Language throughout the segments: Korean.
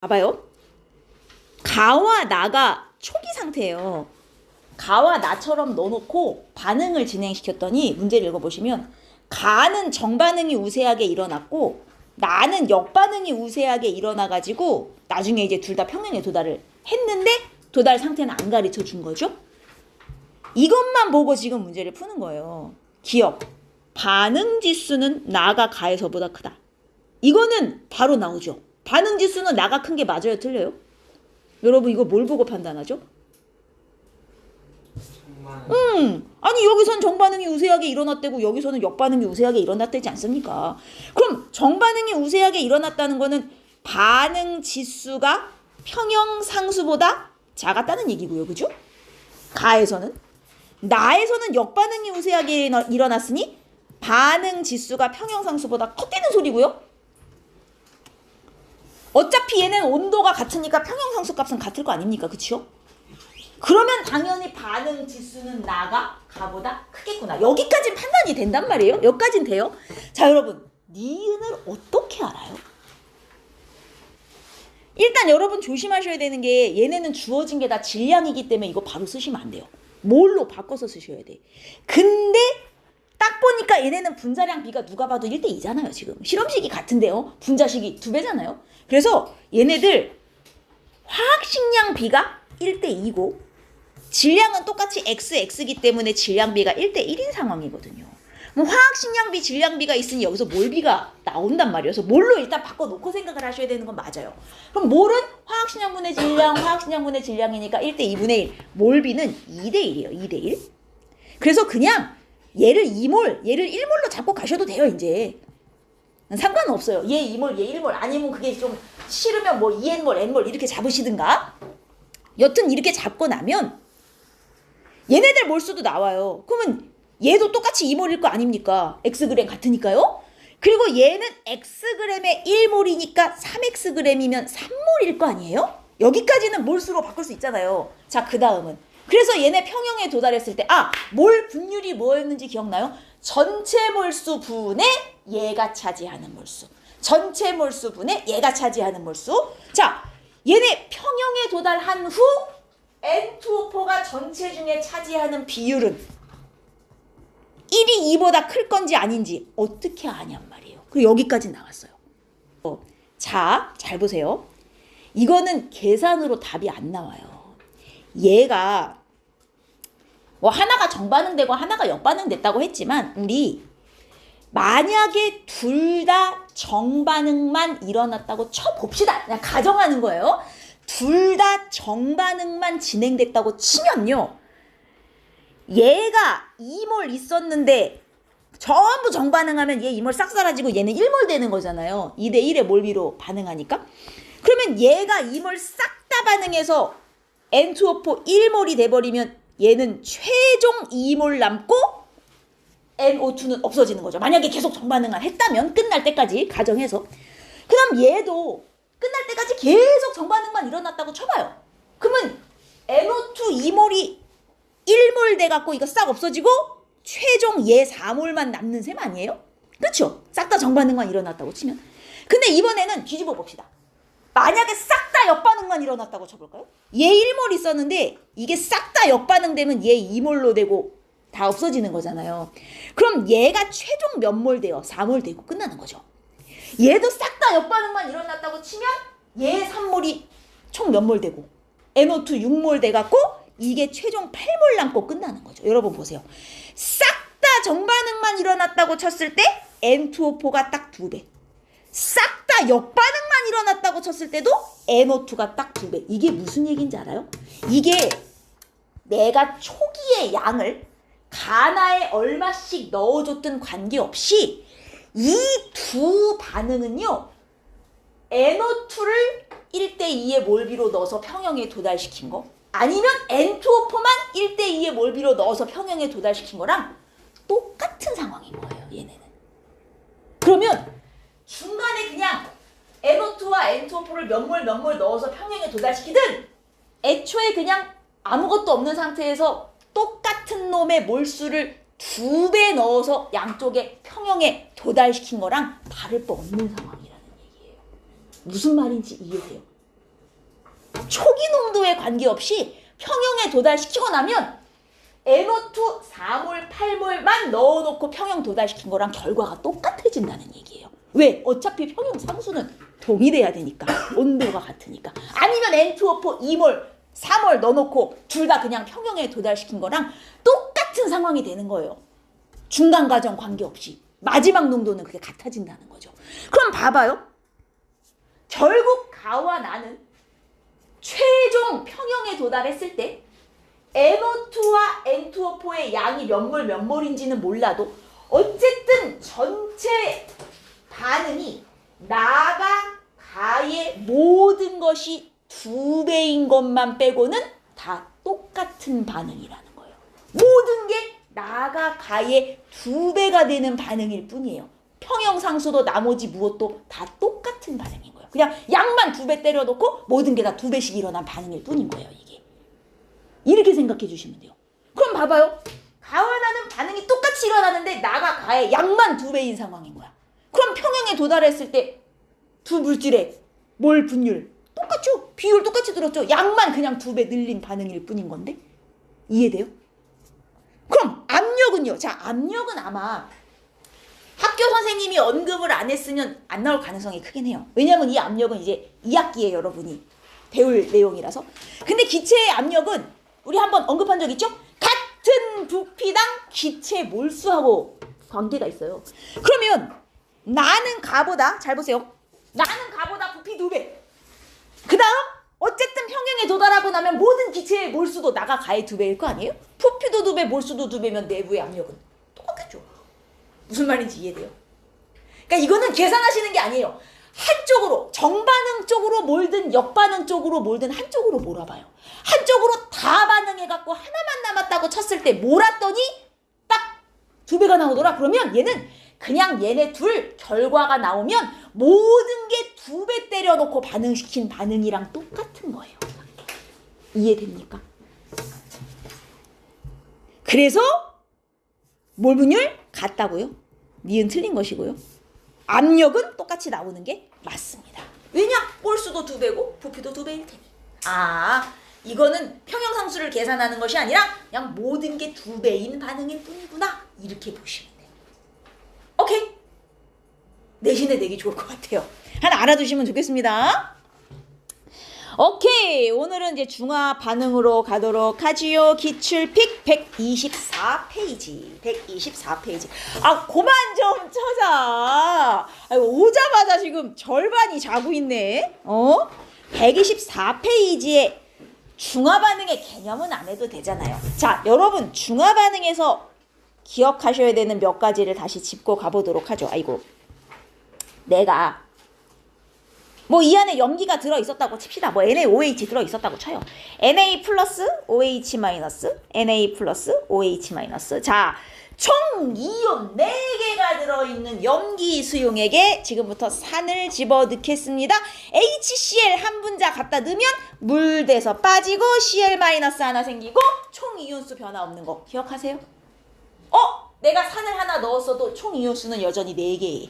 봐봐요. 가와 나가 초기 상태예요. 가와 나처럼 넣어놓고 반응을 진행시켰더니 문제를 읽어보시면 가는 정반응이 우세하게 일어났고 나는 역반응이 우세하게 일어나가지고 나중에 이제 둘 다 평행에 도달을 했는데 도달 상태는 안 가르쳐 준 거죠. 이것만 보고 지금 문제를 푸는 거예요. 기억. 반응 지수는 나가 가에서보다 크다. 이거는 바로 나오죠. 반응 지수는 나가 큰 게 맞아요, 틀려요? 여러분 이거 뭘 보고 판단하죠? 아니 여기선 정반응이 우세하게 일어났다고 여기서는 역반응이 우세하게 일어났다지 않습니까? 그럼 정반응이 우세하게 일어났다는 거는 반응 지수가 평형 상수보다 작았다는 얘기고요, 그죠? 가에서는. 나에서는 역반응이 우세하게 일어났으니 반응 지수가 평형 상수보다 컸다는 소리고요. 어차피 얘는 온도가 같으니까 평형상수 값은 같을 거 아닙니까? 그치요? 그러면 당연히 반응 지수는 나가 가보다 크겠구나. 여기까지는 판단이 된단 말이에요. 여기까지는 돼요. 자, 여러분 니은을 어떻게 알아요? 일단 여러분 조심하셔야 되는 게 얘네는 주어진 게 다 질량이기 때문에 이거 바로 쓰시면 안 돼요. 뭘로 바꿔서 쓰셔야 돼. 근데 딱 보니까 얘네는 분자량 비가 누가 봐도 1대2잖아요. 지금 실험식이 같은데요. 분자식이 2배잖아요. 그래서 얘네들 화학식량 비가 1대2고 질량은 똑같이 xx이기 때문에 질량비가 1대1인 상황이거든요. 그럼 화학식량비, 질량비가 있으니 여기서 몰비가 나온단 말이에요. 그래서 몰로 일단 바꿔놓고 생각을 하셔야 되는 건 맞아요. 그럼 몰은 화학식량분의 질량, 화학식량분의 질량이니까 1대2분의 1. 몰비는 2대1이에요. 2대1. 그래서 그냥 얘를 2몰, 얘를 1몰로 잡고 가셔도 돼요. 이제. 상관은 없어요. 얘 2몰, 얘 1몰. 아니면 그게 좀 싫으면 뭐 2n몰, n몰 이렇게 잡으시든가. 여튼 이렇게 잡고 나면 얘네들 몰수도 나와요. 그러면 얘도 똑같이 2몰일 거 아닙니까? xg 같으니까요. 그리고 얘는 xg에 1몰이니까 3xg이면 3몰일 거 아니에요? 여기까지는 몰수로 바꿀 수 있잖아요. 자, 그 다음은. 그래서 얘네 평형에 도달했을 때 몰 분율이 뭐였는지 기억나요? 전체 몰수 분의 얘가 차지하는 몰수. 전체 몰수 분의 얘가 차지하는 몰수. 자, 얘네 평형에 도달한 후 N2O4가 전체 중에 차지하는 비율은 1이 2보다 클 건지 아닌지 어떻게 아냔 말이에요. 그리고 여기까지 나왔어요. 자, 잘 보세요. 이거는 계산으로 답이 안 나와요. 얘가 뭐 하나가 정반응되고 하나가 역반응됐다고 했지만 우리 만약에 둘 다 정반응만 일어났다고 쳐봅시다. 그냥 가정하는 거예요. 둘 다 정반응만 진행됐다고 치면요. 얘가 2몰 있었는데 전부 정반응하면 얘 2몰 싹 사라지고 얘는 1몰 되는 거잖아요. 2대1의 몰비로 반응하니까. 그러면 얘가 2몰 싹 다 반응해서 N2O4 1몰이 돼버리면 얘는 최종 2몰 남고 NO2는 없어지는 거죠. 만약에 계속 정반응을 했다면 끝날 때까지 가정해서. 그럼 얘도 끝날 때까지 계속 정반응만 일어났다고 쳐봐요. 그러면 NO2 2몰이 1몰 돼갖고 이거 싹 없어지고 최종 얘 4몰만 남는 셈 아니에요? 그쵸? 싹 다 정반응만 일어났다고 치면. 근데 이번에는 뒤집어 봅시다. 만약에 싹 다 역반응만 일어났다고 쳐볼까요? 얘 1몰 있었는데 이게 싹 다 역반응되면 얘 2몰로 되고 다 없어지는 거잖아요. 그럼 얘가 최종 몇 몰 돼요? 4몰 되고 끝나는 거죠. 얘도 싹 다 역반응만 일어났다고 치면 얘 3몰이 총 몇 몰 되고 NO2 6몰 돼갖고 이게 최종 8몰 남고 끝나는 거죠. 여러분 보세요. 싹 다 정반응만 일어났다고 쳤을 때 N2O4가 딱 2배. 싹 다 역반응만 일어났다고 쳤을 때도 NO2가 딱 2배. 이게 무슨 얘기인지 알아요? 이게 내가 초기의 양을 가나에 얼마씩 넣어줬든 관계없이 이 두 반응은요. NO2를 1대2의 몰비로 넣어서 평형에 도달시킨 거 아니면 N2O4만 1대2의 몰비로 넣어서 평형에 도달시킨 거랑 똑같은 상황인 거예요. 얘네는. 그러면 중간에 그냥 NO2와 N2O4를 몇 몰 넣어서 평형에 도달시키든 애초에 그냥 아무것도 없는 상태에서 똑같은 놈의 몰수를 2배 넣어서 양쪽에 평형에 도달시킨 거랑 다를 바 없는 상황이라는 얘기예요. 무슨 말인지 이해돼요? 초기 농도에 관계없이 평형에 도달시키고 나면 NO2 4몰, 8몰만 넣어놓고 평형 도달시킨 거랑 결과가 똑같아진다는 얘기예요. 왜? 어차피 평형 상수는 동일해야 되니까. 온도가 같으니까. 아니면 N2O4 2몰, 4몰 넣어놓고 둘 다 그냥 평형에 도달시킨 거랑 똑같은 상황이 되는 거예요. 중간 과정 관계없이. 마지막 농도는 그게 같아진다는 거죠. 그럼 봐봐요. 결국 가와 나는 최종 평형에 도달했을 때 NO2와 N2O4의 양이 몇 몰인지는 몰라도 어쨌든 전체 반응이 나가 가의 모든 것이 2배인 것만 빼고는 다 똑같은 반응이라는 거예요. 모든 게 나가 가의 2배가 되는 반응일 뿐이에요. 평형상수도 나머지 무엇도 다 똑같은 반응인 거예요. 그냥 양만 2배 때려놓고 모든 게 다 2배씩 일어난 반응일 뿐인 거예요. 이게. 이렇게 생각해 주시면 돼요. 그럼 봐봐요. 가와 나는 반응이 똑같이 일어나는데 나가 가의 양만 2배인 상황인 거야. 그럼 평형에 도달했을 때 두 물질의 몰 분율 똑같죠? 비율 똑같이 들었죠? 양만 그냥 2배 늘린 반응일 뿐인 건데? 이해돼요? 그럼 압력은요? 자, 압력은 아마 학교 선생님이 언급을 안 했으면 안 나올 가능성이 크긴 해요. 왜냐면 이 압력은 이제 2학기에 여러분이 배울 내용이라서. 근데 기체의 압력은 우리 한번 언급한 적 있죠? 같은 부피당 기체 몰수하고 관계가 있어요. 그러면 나는 가보다, 잘 보세요. 나는 가보다 부피 2배. 그 다음 어쨌든 평형에 도달하고 나면 모든 기체의 몰수도 나가 가의 2배일 거 아니에요? 부피도 2배, 몰수도 2배면 내부의 압력은 똑같겠죠. 무슨 말인지 이해돼요? 그러니까 이거는 계산하시는 게 아니에요. 한쪽으로, 정반응 쪽으로 몰든 역반응 쪽으로 몰든 한쪽으로 몰아봐요. 한쪽으로 다 반응해갖고 하나만 남았다고 쳤을 때 몰았더니 딱 2배가 나오더라. 그러면 얘는 그냥 얘네 둘 결과가 나오면 모든 게 2배 때려놓고 반응시킨 반응이랑 똑같은 거예요. 이해됩니까? 그래서 몰 분율 같다고요? 니은 틀린 것이고요. 압력은 똑같이 나오는 게 맞습니다. 왜냐? 몰수도 2배고 부피도 2배일 테니. 아, 이거는 평형상수를 계산하는 것이 아니라 그냥 모든 게 2배인 반응일 뿐이구나. 이렇게 보시면 돼요. 오케이? 내신에 내기 좋을 것 같아요. 하나 알아두시면 좋겠습니다. 오케이. 오늘은 이제 중화 반응으로 가도록 하지요. 기출픽 124페이지. 124페이지. 아, 그만 좀 쳐자. 아이고, 오자마자 지금 절반이 자고 있네. 124페이지에 중화 반응의 개념은 안 해도 되잖아요. 자, 여러분, 중화 반응에서 기억하셔야 되는 몇 가지를 다시 짚고 가보도록 하죠. 아이고. 내가 뭐 이 안에 염기가 들어있었다고 칩시다. 뭐 NaOH 들어있었다고 쳐요. Na 플러스 OH 마이너스, Na 플러스 OH 마이너스. 자, 총 이온 4개가 들어있는 염기 수용액에 지금부터 산을 집어넣겠습니다. HCl 한 분자 갖다 넣으면 물 돼서 빠지고 Cl 마이너스 하나 생기고 총 이온수 변화 없는 거 기억하세요? 내가 산을 하나 넣었어도 총 이온수는 여전히 4개예요.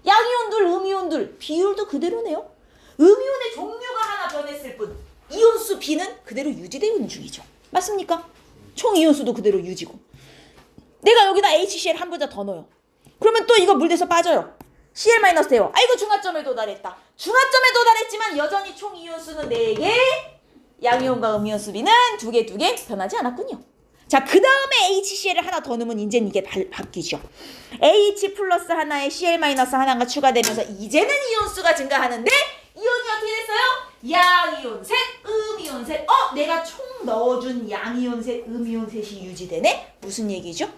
양이온들, 음이온들 비율도 그대로네요. 음이온의 종류가 하나 변했을 뿐 이온수 B는 그대로 유지되는 중이죠. 맞습니까? 총 이온수도 그대로 유지고. 내가 여기다 HCl 한 분자 더 넣어요. 그러면 또 이거 물 돼서 빠져요. Cl 마이너스 돼요. 아이고, 중화점에 도달했다. 중화점에 도달했지만 여전히 총 이온수는 4개, 양이온과 음이온수 B는 2개 변하지 않았군요. 자, 그 다음에 HCl을 하나 더 넣으면 이제는 이게 바뀌죠. H 플러스 하나에 Cl 마이너스 하나가 추가되면서 이제는 이온수가 증가하는데 이온이 어떻게 됐어요? 양이온 셋, 음이온 셋. 내가 총 넣어준 양이온 셋, 음이온 셋이 유지되네? 무슨 얘기죠?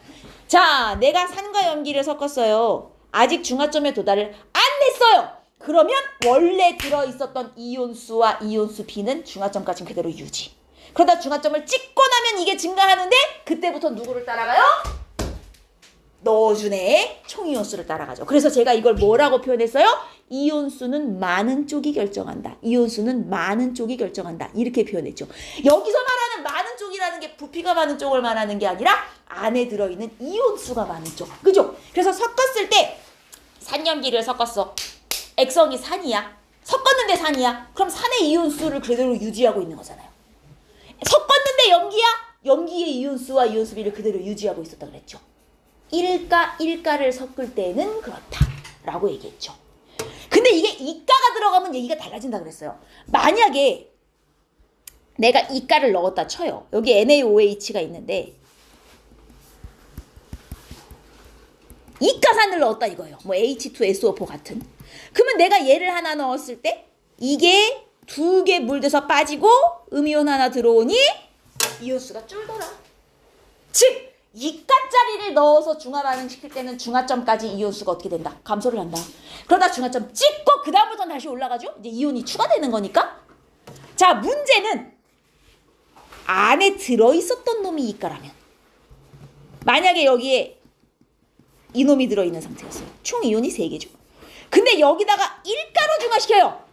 자, 내가 산과 염기를 섞었어요. 아직 중화점에 도달을 안 했어요. 그러면 원래 들어있었던 이온수와 이온수 B는 중화점까지 그대로 유지. 그러다 중화점을 찍고 나면 이게 증가하는데 그때부터 누구를 따라가요? 넣어준 애의 총이온수를 따라가죠. 그래서 제가 이걸 뭐라고 표현했어요? 이온수는 많은 쪽이 결정한다. 이온수는 많은 쪽이 결정한다. 이렇게 표현했죠. 여기서 말하는 많은 쪽이라는 게 부피가 많은 쪽을 말하는 게 아니라 안에 들어있는 이온수가 많은 쪽. 그죠? 그래서 섞었을 때 산염기를 섞었어. 액성이 산이야. 섞었는데 산이야. 그럼 산의 이온수를 그대로 유지하고 있는 거잖아요. 섞었는데 염기야? 염기의 이온수와 이온수 비를 그대로 유지하고 있었다 그랬죠. 1가 1가를 섞을 때는 그렇다라고 얘기했죠. 근데 이게 2가가 들어가면 얘기가 달라진다 그랬어요. 만약에 내가 2가를 넣었다 쳐요. 여기 NaOH가 있는데 2가산을 넣었다 이거예요. 뭐 H2SO4 같은. 그러면 내가 얘를 하나 넣었을 때 이게 2개 물돼서 빠지고 음이온 하나 들어오니 이온수가 줄더라. 즉 2가짜리를 넣어서 중화 반응시킬 때는 중화점까지 이온수가 어떻게 된다? 감소를 한다. 그러다 중화점 찍고 그 다음부터는 다시 올라가죠. 이제 이온이 추가되는 거니까. 자, 문제는 안에 들어있었던 놈이 2가라면 만약에 여기에 이놈이 들어있는 상태였어요. 총 이온이 3개죠. 근데 여기다가 1가로 중화시켜요.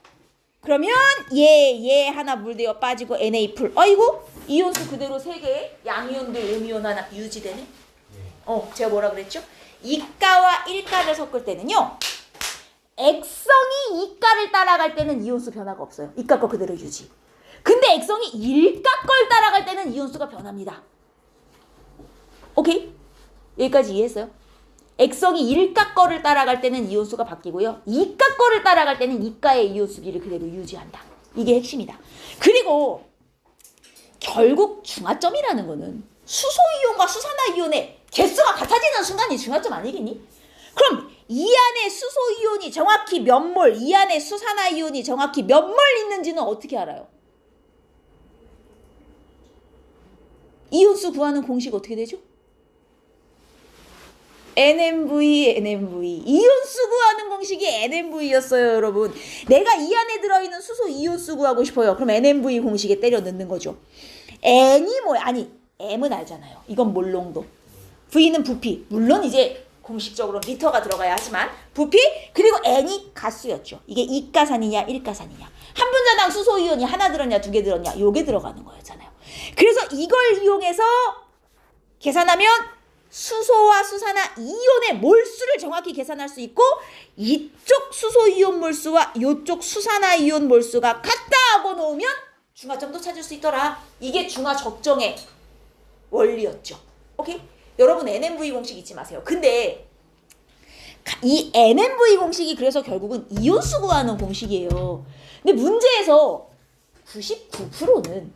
그러면 얘 하나 물대어 빠지고 Na 풀. 아이고 이온수 그대로 3개 양이온들 음이온 하나 유지되네. 제가 뭐라 그랬죠? 2가와 1가를 섞을 때는요. 액성이 2가를 따라갈 때는 이온수 변화가 없어요. 2가 거 그대로 유지. 근데 액성이 1가 걸 따라갈 때는 이온수가 변합니다. 오케이? 여기까지 이해했어요? 액성이 1가 거를 따라갈 때는 이온수가 바뀌고요. 2가 거를 따라갈 때는 2가의 이온수비를 그대로 유지한다. 이게 핵심이다. 그리고 결국 중화점이라는 거는 수소이온과 수산화이온의 개수가 같아지는 순간이 중화점 아니겠니? 그럼 이 안에 수소이온이 정확히 몇 몰, 이 안에 수산화이온이 정확히 몇 몰 있는지는 어떻게 알아요? 이온수 구하는 공식 어떻게 되죠? NMV. 이온수 구하는 공식이 NMV였어요, 여러분. 내가 이 안에 들어있는 수소 이온수 구하고 싶어요. 그럼 NMV 공식에 때려 넣는 거죠. N이 뭐야? 아니, M은 알잖아요. 이건 몰농도. V는 부피. 물론 이제 공식적으로 리터가 들어가야 하지만 부피 그리고 N이 가수였죠. 이게 2가산이냐 1가산이냐. 한 분자당 수소 이온이 하나 들었냐 2개 들었냐 요게 들어가는 거였잖아요. 그래서 이걸 이용해서 계산하면 수소와 수산화 이온의 몰수를 정확히 계산할 수 있고 이쪽 수소 이온 몰수와 이쪽 수산화 이온 몰수가 같다 하고 놓으면 중화점도 찾을 수 있더라. 이게 중화 적정의 원리였죠. 오케이? 여러분 NMV 공식 잊지 마세요. 근데 이 NMV 공식이 그래서 결국은 이온수 구하는 공식이에요. 근데 문제에서 99%는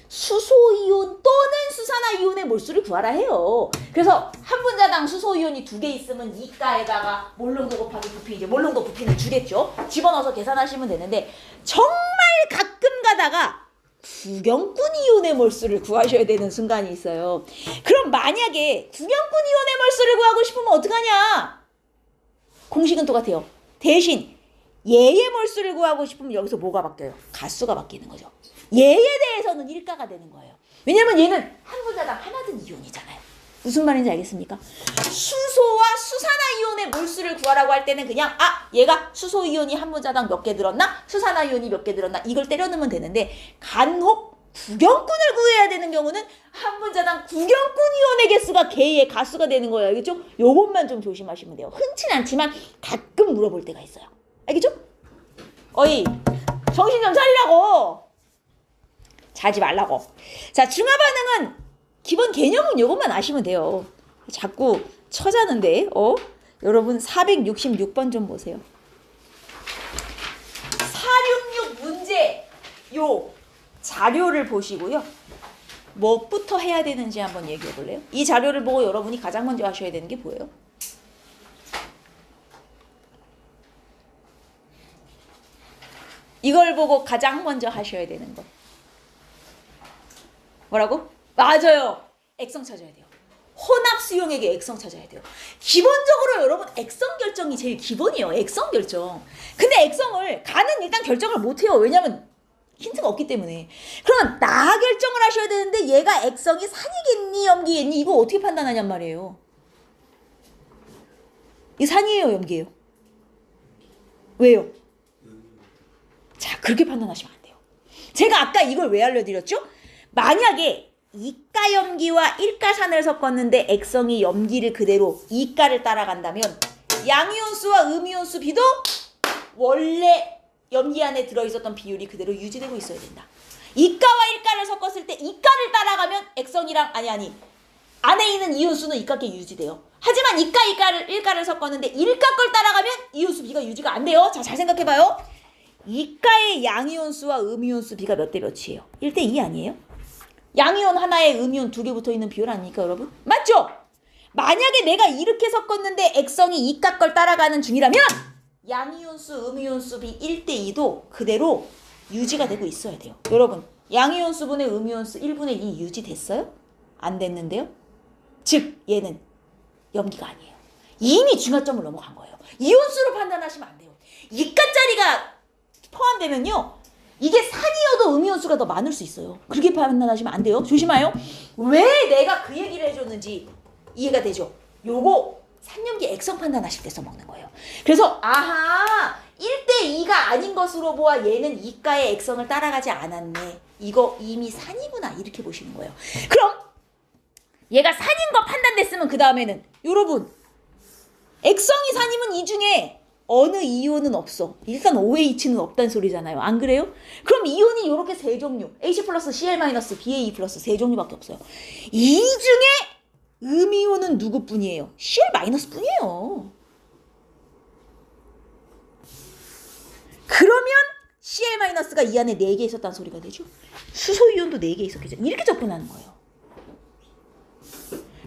수소이온 또는 수산화이온의 몰수를 구하라 해요. 그래서 한 분자당 수소이온이 2개 있으면 2가에다가 몰농도 곱하기 부피, 이제 몰농도 부피는 주겠죠. 집어넣어서 계산하시면 되는데 정말 가끔 가다가 구경꾼 이온의 몰수를 구하셔야 되는 순간이 있어요. 그럼 만약에 구경꾼 이온의 몰수를 구하고 싶으면 어떡하냐? 공식은 똑같아요. 대신 얘의 몰수를 구하고 싶으면 여기서 뭐가 바뀌어요? 가수가 바뀌는 거죠. 얘에 대해서는 1가가 되는 거예요. 왜냐면 얘는 한 분자당 하나 든 이온이잖아요. 무슨 말인지 알겠습니까? 수소와 수산화이온의 몰수를 구하라고 할 때는 그냥 얘가 수소이온이 한 분자당 몇 개 들었나? 수산화이온이 몇 개 들었나? 이걸 때려 넣으면 되는데 간혹 구경꾼을 구해야 되는 경우는 한 분자당 구경꾼 이온의 개수가 걔의 가수가 되는 거예요. 알겠죠? 요것만 좀 조심하시면 돼요. 흔치는 않지만 가끔 물어볼 때가 있어요. 알겠죠? 어이 정신 좀 차리라고. 자지 말라고. 자, 중화 반응은 기본 개념은 요것만 아시면 돼요. 자꾸 쳐자는데 여러분 466번 좀 보세요. 466 문제 요 자료를 보시고요. 뭐부터 해야 되는지 한번 얘기해 볼래요? 이 자료를 보고 여러분이 가장 먼저 하셔야 되는 게 뭐예요? 이걸 보고 가장 먼저 하셔야 되는 거. 뭐라고? 맞아요. 액성 찾아야 돼요. 혼합 수용액의 액성 찾아야 돼요. 기본적으로 여러분 액성 결정이 제일 기본이에요. 액성 결정. 근데 액성을 가는 일단 결정을 못해요. 왜냐면 힌트가 없기 때문에. 그러면 나 결정을 하셔야 되는데 얘가 액성이 산이겠니 염기겠니 이거 어떻게 판단하냔 말이에요. 이 산이에요 염기예요? 왜요? 자, 그렇게 판단하시면 안 돼요. 제가 아까 이걸 왜 알려드렸죠? 만약에 2가 염기와 1가 산을 섞었는데 액성이 염기를 그대로 2가를 따라간다면 양이온수와 음이온수 비도 원래 염기 안에 들어있었던 비율이 그대로 유지되고 있어야 된다. 이가와 일가를 섞었을 때 이가를 따라가면 액성이랑 안에 있는 이온수는 이가께 유지돼요. 하지만 일가를 섞었는데 일가 걸 따라가면 이온수 비가 유지가 안 돼요. 자, 잘 생각해봐요. 이가의 양이온수와 음이온수 비가 몇 대 몇이에요? 1대2 아니에요? 양이온 하나에 음이온 2개 붙어있는 비율 아닙니까 여러분? 맞죠? 만약에 내가 이렇게 섞었는데 액성이 이가 걸 따라가는 중이라면 양이온수, 음이온수 비 1대2도 그대로 유지가 되고 있어야 돼요. 여러분, 양이온수분의 음이온수 1분의 2 유지됐어요? 안 됐는데요? 즉 얘는 염기가 아니에요. 이미 중요점을 넘어간 거예요. 이온수로 판단하시면 안 돼요. 이가짜리가 포함되면요, 이게 산이어도 음이온수가 더 많을 수 있어요. 그렇게 판단하시면 안 돼요. 조심해요. 왜 내가 그 얘기를 해줬는지 이해가 되죠? 요거 산염기 액성 판단하실 때 써먹는 거예요. 그래서 아하, 1대2가 아닌 것으로 보아 얘는 이가의 액성을 따라가지 않았네. 이거 이미 산이구나. 이렇게 보시는 거예요. 그럼 얘가 산인 거 판단됐으면 그 다음에는 여러분, 액성이 산이면 이 중에 어느 이온은 없어. 일단 OH는 없다는 소리잖아요. 안 그래요? 그럼 이온이 이렇게 세 종류, H 플러스 Cl 마이너스 BA 플러스 세 종류밖에 없어요. 이 중에 음이온은 누구뿐이에요? Cl 마이너스 뿐이에요. 그러면 Cl 마이너스가 이 안에 4개 있었다는 소리가 되죠. 수소이온도 4개 있었겠죠. 이렇게 접근하는 거예요.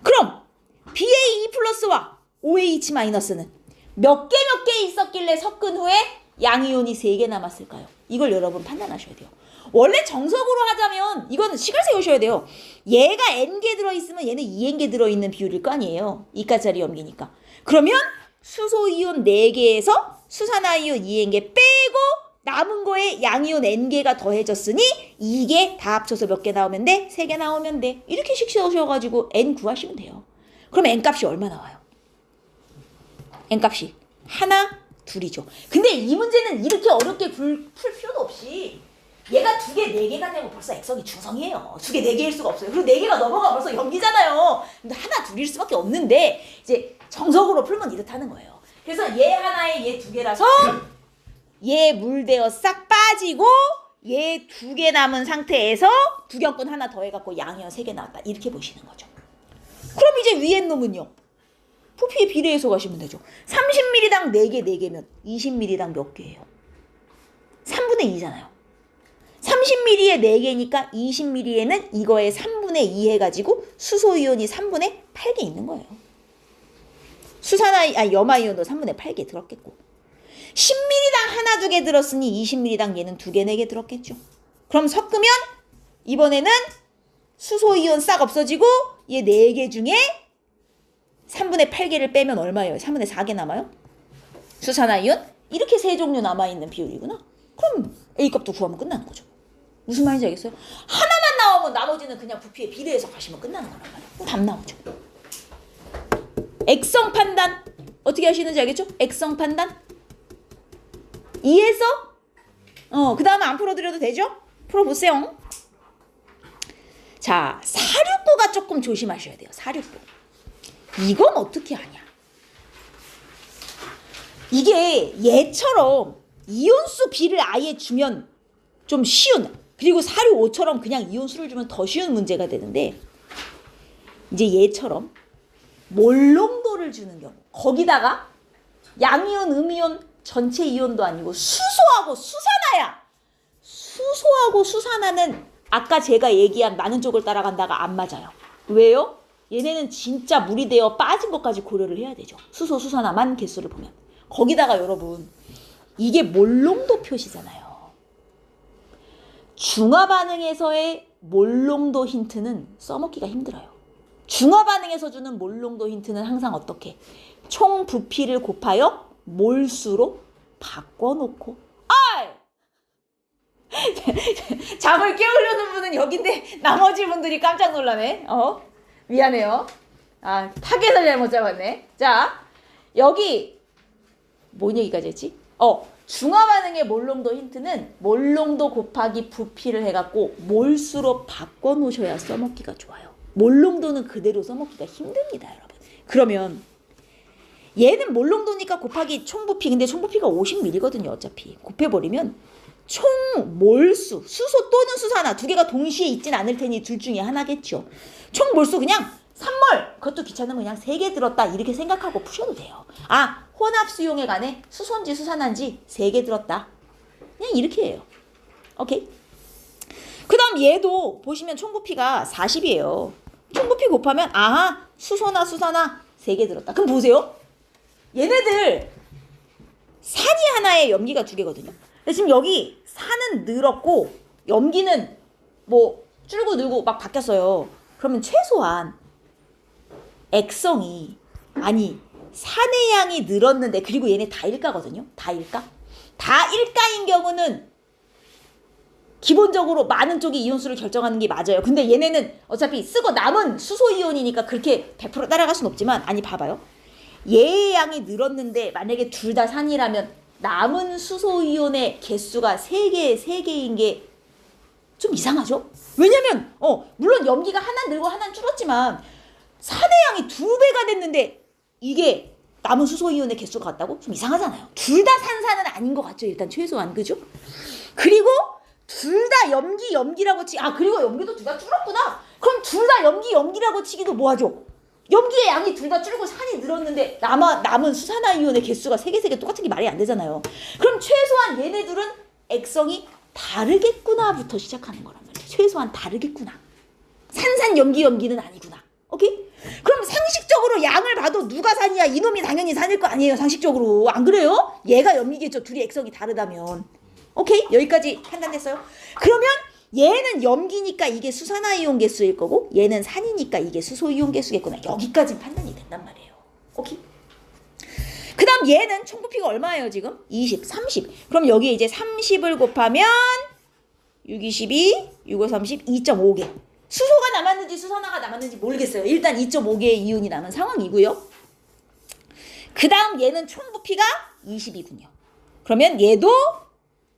그럼 BA2 플러스와 OH 마이너스는 몇 개 있었길래 섞은 후에 양이온이 3개 남았을까요? 이걸 여러분 판단하셔야 돼요. 원래 정석으로 하자면 이거는 식을 세우셔야 돼요. 얘가 N개 들어있으면 얘는 2N개 들어있는 비율일 거 아니에요. 이가짜리 염기니까. 그러면 수소이온 4개에서 수산화이온 2N개 빼고 남은 거에 양이온 N개가 더해졌으니 이게 다 합쳐서 몇 개 나오면 돼? 3개 나오면 돼. 이렇게 식 세우셔가지고 N 구하시면 돼요. 그럼 N값이 얼마 나와요? N값이 하나, 둘이죠. 근데 이 문제는 이렇게 어렵게 풀 필요도 없이 얘가 2개, 4개가 되면 벌써 액성이 중성이에요. 2개, 4개일 수가 없어요. 그리고 4개가 넘어가 벌써 염기잖아요. 근데 하나, 둘일 수밖에 없는데 이제 정석으로 풀면 이렇다는 거예요. 그래서 얘 하나에 얘 2개라서 얘 물대어 싹 빠지고 얘 2개 남은 상태에서 두경분 하나 더해갖고 양이온 3개 나왔다. 이렇게 보시는 거죠. 그럼 이제 위에 놈은요. 부피에 비례해서 가시면 되죠. 30ml당 4개, 4개면 20ml당 몇 개예요? 3분의 2잖아요. 30ml에 4개니까 20ml에는 이거에 3분의 2 해가지고 수소이온이 3분의 8개 있는 거예요. 염화이온도 3분의 8개 들었겠고 10ml당 하나, 2개 들었으니 20ml당 얘는 2개, 4개 들었겠죠. 그럼 섞으면 이번에는 수소이온 싹 없어지고 얘 4개 중에 3분의 8개를 빼면 얼마예요? 3분의 4개 남아요? 수산화이온? 이렇게 세 종류 남아있는 비율이구나. 그럼 A값도 구하면 끝나는 거죠. 무슨 말인지 알겠어요? 하나만 나오면 나머지는 그냥 부피에 비례해서 가시면 끝나는 거란 말이에요. 그럼 답 나오죠. 액성 판단 어떻게 하시는지 알겠죠? 액성 판단 이해해서 그 다음에 안 풀어드려도 되죠? 풀어보세요. 자, 사륙부가 조금 조심하셔야 돼요. 사륙부. 이건 어떻게 하냐? 이게 얘처럼 이온수 B를 아예 주면 좀 쉬운, 그리고 사륙 5처럼 그냥 이온수를 주면 더 쉬운 문제가 되는데 이제 얘처럼 몰농도를 주는 경우 거기다가 양이온, 음이온 전체 이온도 아니고 수소하고 수산화야. 수소하고 수산화는 아까 제가 얘기한 많은 쪽을 따라간다가 안 맞아요. 왜요? 얘네는 진짜 물이 되어 빠진 것까지 고려를 해야 되죠. 수소, 수산화만 개수를 보면. 거기다가 여러분 이게 몰농도 표시잖아요. 중화 반응에서의 몰농도 힌트는 써먹기가 힘들어요. 중화 반응에서 주는 몰농도 힌트는 항상 어떻게? 총 부피를 곱하여 몰수로 바꿔놓고 잠을 깨우려는 분은 여긴데 나머지 분들이 깜짝 놀라네. 미안해요. 타겟을 잘못 잡았네. 자, 여기 뭔 얘기까지 했지? 중화 반응의 몰농도 힌트는 몰농도 곱하기 부피를 해갖고 몰수로 바꿔놓으셔야 써먹기가 좋아요. 몰농도는 그대로 써먹기가 힘듭니다, 여러분. 그러면 얘는 몰롱도니까 곱하기 총부피. 근데 총부피가 50ml거든요. 어차피 곱해버리면 총 몰수, 수소 또는 수산화 두 개가 동시에 있진 않을 테니 둘 중에 하나겠죠. 총 몰수 그냥 3몰, 그것도 귀찮으면 그냥 3개 들었다 이렇게 생각하고 푸셔도 돼요. 아, 혼합 수용에 관해 수소인지 수산화인지 3개 들었다. 그냥 이렇게 해요. 오케이. 그 다음 얘도 보시면 총부피가 40이에요. 총부피 곱하면 아하, 수소나 수산화 3개 들었다. 그럼 보세요. 얘네들 산이 하나에 염기가 2개거든요. 지금 여기 산은 늘었고 염기는 뭐 줄고 늘고 막 바뀌었어요. 그러면 최소한 액성이, 아니 산의 양이 늘었는데, 그리고 얘네 다일가거든요. 다일가. 다일가인 경우는 기본적으로 많은 쪽이 이온수를 결정하는 게 맞아요. 근데 얘네는 어차피 쓰고 남은 수소이온이니까 그렇게 100% 따라갈 순 없지만, 아니 봐봐요. 얘의 양이 늘었는데 만약에 둘 다 산이라면 남은 수소이온의 개수가 3개인 게 좀 이상하죠? 왜냐면 물론 염기가 하나 늘고 하나 줄었지만 산의 양이 2배가 됐는데 이게 남은 수소이온의 개수가 같다고? 좀 이상하잖아요. 둘 다 산산은 아닌 것 같죠? 일단 최소한. 그죠? 그리고 둘 다 염기라고 그리고 염기도 둘 다 줄었구나. 그럼 둘 다 염기라고 치기도 뭐하죠? 염기의 양이 둘 다 줄고 산이 늘었는데 남은 수산화이온의 개수가 3개 똑같은 게 말이 안 되잖아요. 그럼 최소한 얘네 둘은 액성이 다르겠구나부터 시작하는 거란 말이에요. 최소한 다르겠구나. 산산 염기는 아니구나. 오케이? 그럼 상식적으로 양을 봐도 누가 산이야? 이놈이 당연히 산일 거 아니에요. 상식적으로. 안 그래요? 얘가 염기겠죠. 둘이 액성이 다르다면. 오케이? 여기까지 판단됐어요? 그러면 얘는 염기니까 이게 수산화이온 개수일 거고 얘는 산이니까 이게 수소이온 개수겠구나. 여기까지 판단이 된단 말이에요. 오케이? 그 다음 얘는 총부피가 얼마예요 지금? 20, 30. 그럼 여기에 이제 30을 곱하면 6, 22, 6, 5, 30, 2.5개. 수소가 남았는지 수산화가 남았는지 모르겠어요. 일단 2.5개의 이온이 남은 상황이고요. 그 다음 얘는 총부피가 20이군요. 그러면 얘도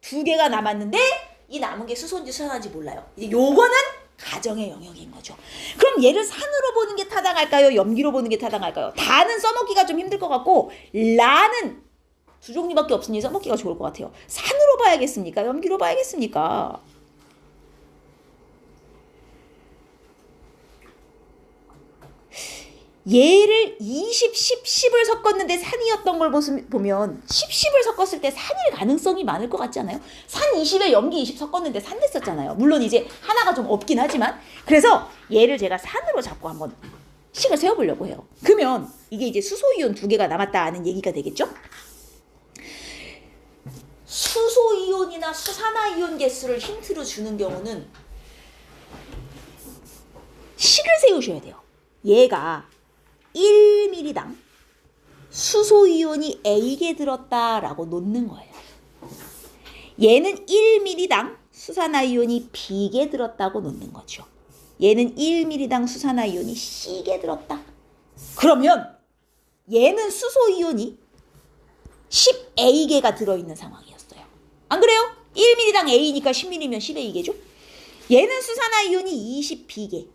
2개가 남았는데 이 남은 게 수소인지 수산화인지 몰라요. 이제 요거는 가정의 영역인 거죠. 그럼 얘를 산으로 보는 게 타당할까요? 염기로 보는 게 타당할까요? 다는 써먹기가 좀 힘들 것 같고 라는 두 종류밖에 없으니 써먹기가 좋을 것 같아요. 산으로 봐야겠습니까? 염기로 봐야겠습니까? 얘를 20, 10, 10을 섞었는데 산이었던 걸 보면 10, 10을 섞었을 때 산일 가능성이 많을 것 같지 않아요? 산 20에 염기 20 섞었는데 산 됐었잖아요. 물론 이제 하나가 좀 없긴 하지만. 그래서 얘를 제가 산으로 잡고 한번 식을 세워보려고 해요. 그러면 이게 이제 수소이온 2개가 남았다는 얘기가 되겠죠? 수소이온이나 수산화이온 개수를 힌트로 주는 경우는 식을 세우셔야 돼요. 얘가 1ml당 수소이온이 A개 들었다라고 놓는 거예요. 얘는 1ml당 수산화이온이 B개 들었다고 놓는 거죠. 얘는 1ml당 수산화이온이 C개 들었다. 그러면 얘는 수소이온이 10A개가 들어있는 상황이었어요. 안 그래요? 1ml당 A니까 10ml면 10A개죠? 얘는 수산화이온이 20B개.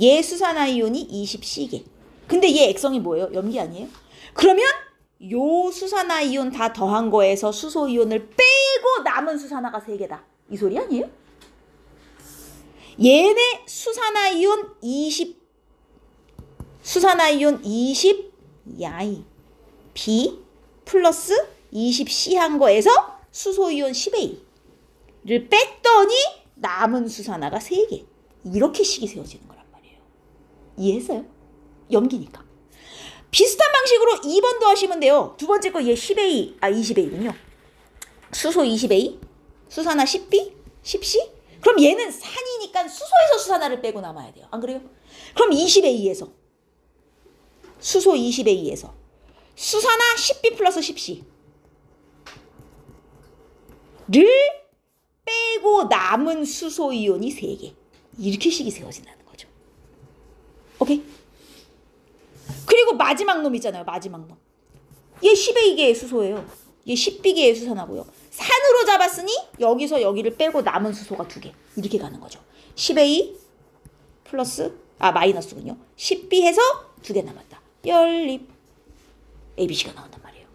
얘 수산화이온이 20C개. 근데 얘 액성이 뭐예요? 염기 아니에요? 그러면 요 수산화이온 다 더한 거에서 수소이온을 빼고 남은 수산화가 3개다. 이 소리 아니에요? 얘네 수산화이온 20 야이 B 플러스 20C 한 거에서 수소이온 10A를 뺐더니 남은 수산화가 3개. 이렇게 식이 세워지는 거란 말이에요. 이해했어요? 염기니까. 비슷한 방식으로 2번도 하시면 돼요. 두 번째 거 얘 10A, 20A군요. 수소 20A, 수산화 10B, 10C. 그럼 얘는 산이니까 수소에서 수산화를 빼고 남아야 돼요. 안 그래요? 그럼 20A에서 수소 20A에서 수산화 10B 플러스 10C를 빼고 남은 수소이온이 3개. 이렇게 식이 세워진다는 거죠. 오케이? 그리고 마지막 놈 있잖아요. 마지막 놈. 얘 10A개의 수소예요. 얘 10B개의 수산화고요. 산으로 잡았으니 여기서 여기를 빼고 남은 수소가 2개. 이렇게 가는 거죠. 10A 플러스 마이너스군요. 10B 해서 2개 남았다. 연립. ABC가 나온단 말이에요.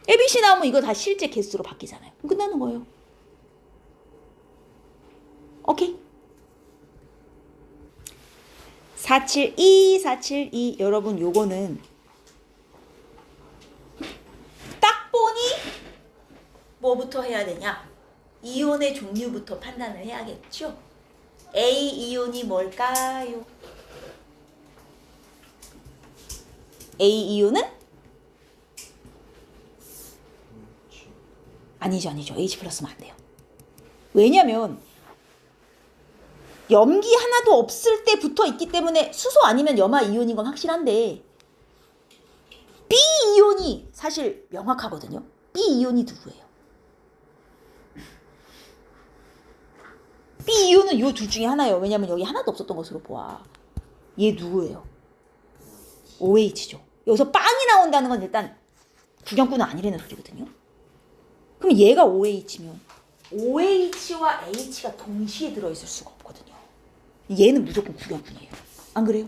ABC 나오면 이거 다 실제 개수로 바뀌잖아요. 그럼 끝나는 거예요. 오케이? 472, 472 여러분 요거는 딱 보니 뭐부터 해야 되냐? 이온의 종류부터 판단을 해야겠죠? A 이온이 뭘까요? A 이온은? 아니죠. H 플러스면 안 돼요. 왜냐면 염기 하나도 없을 때 붙어 있기 때문에 수소 아니면 염화 이온인 건 확실한데 B 이온이 사실 명확하거든요. B 이온이 누구예요? B 이온은 요 둘 중에 하나예요. 왜냐면 여기 하나도 없었던 것으로 보아. 얘 누구예요? OH죠. 여기서 빵이 나온다는 건 일단 구경꾼은 아니라는 소리거든요. 그럼 얘가 OH면 OH와 H가 동시에 들어있을 수가 없거든요. 얘는 무조건 구경꾼이에요. 안 그래요?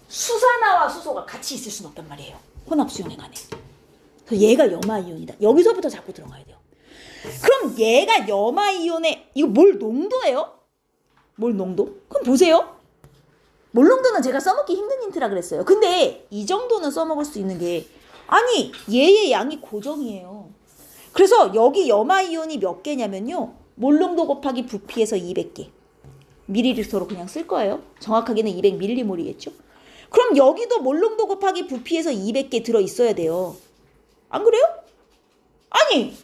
수산화와 수소가 같이 있을 수는 없단 말이에요. 혼합수용에 관해. 그래서 얘가 염화이온이다. 여기서부터 자꾸 들어가야 돼요. 그럼 얘가 염화이온의 이거 몰 농도예요? 몰 농도? 그럼 보세요. 몰 농도는 제가 써먹기 힘든 힌트라 그랬어요. 근데 이 정도는 써먹을 수 있는 게 아니 얘의 양이 고정이에요. 그래서 여기 염화이온이 몇 개냐면요. 몰 농도 곱하기 부피에서 200개. 밀리리터로 그냥 쓸 거예요. 정확하게는 200mm몰이겠죠. 그럼 여기도 몰 농도 곱하기 부피에서 200개 들어있어야 돼요. 안 그래요? 아니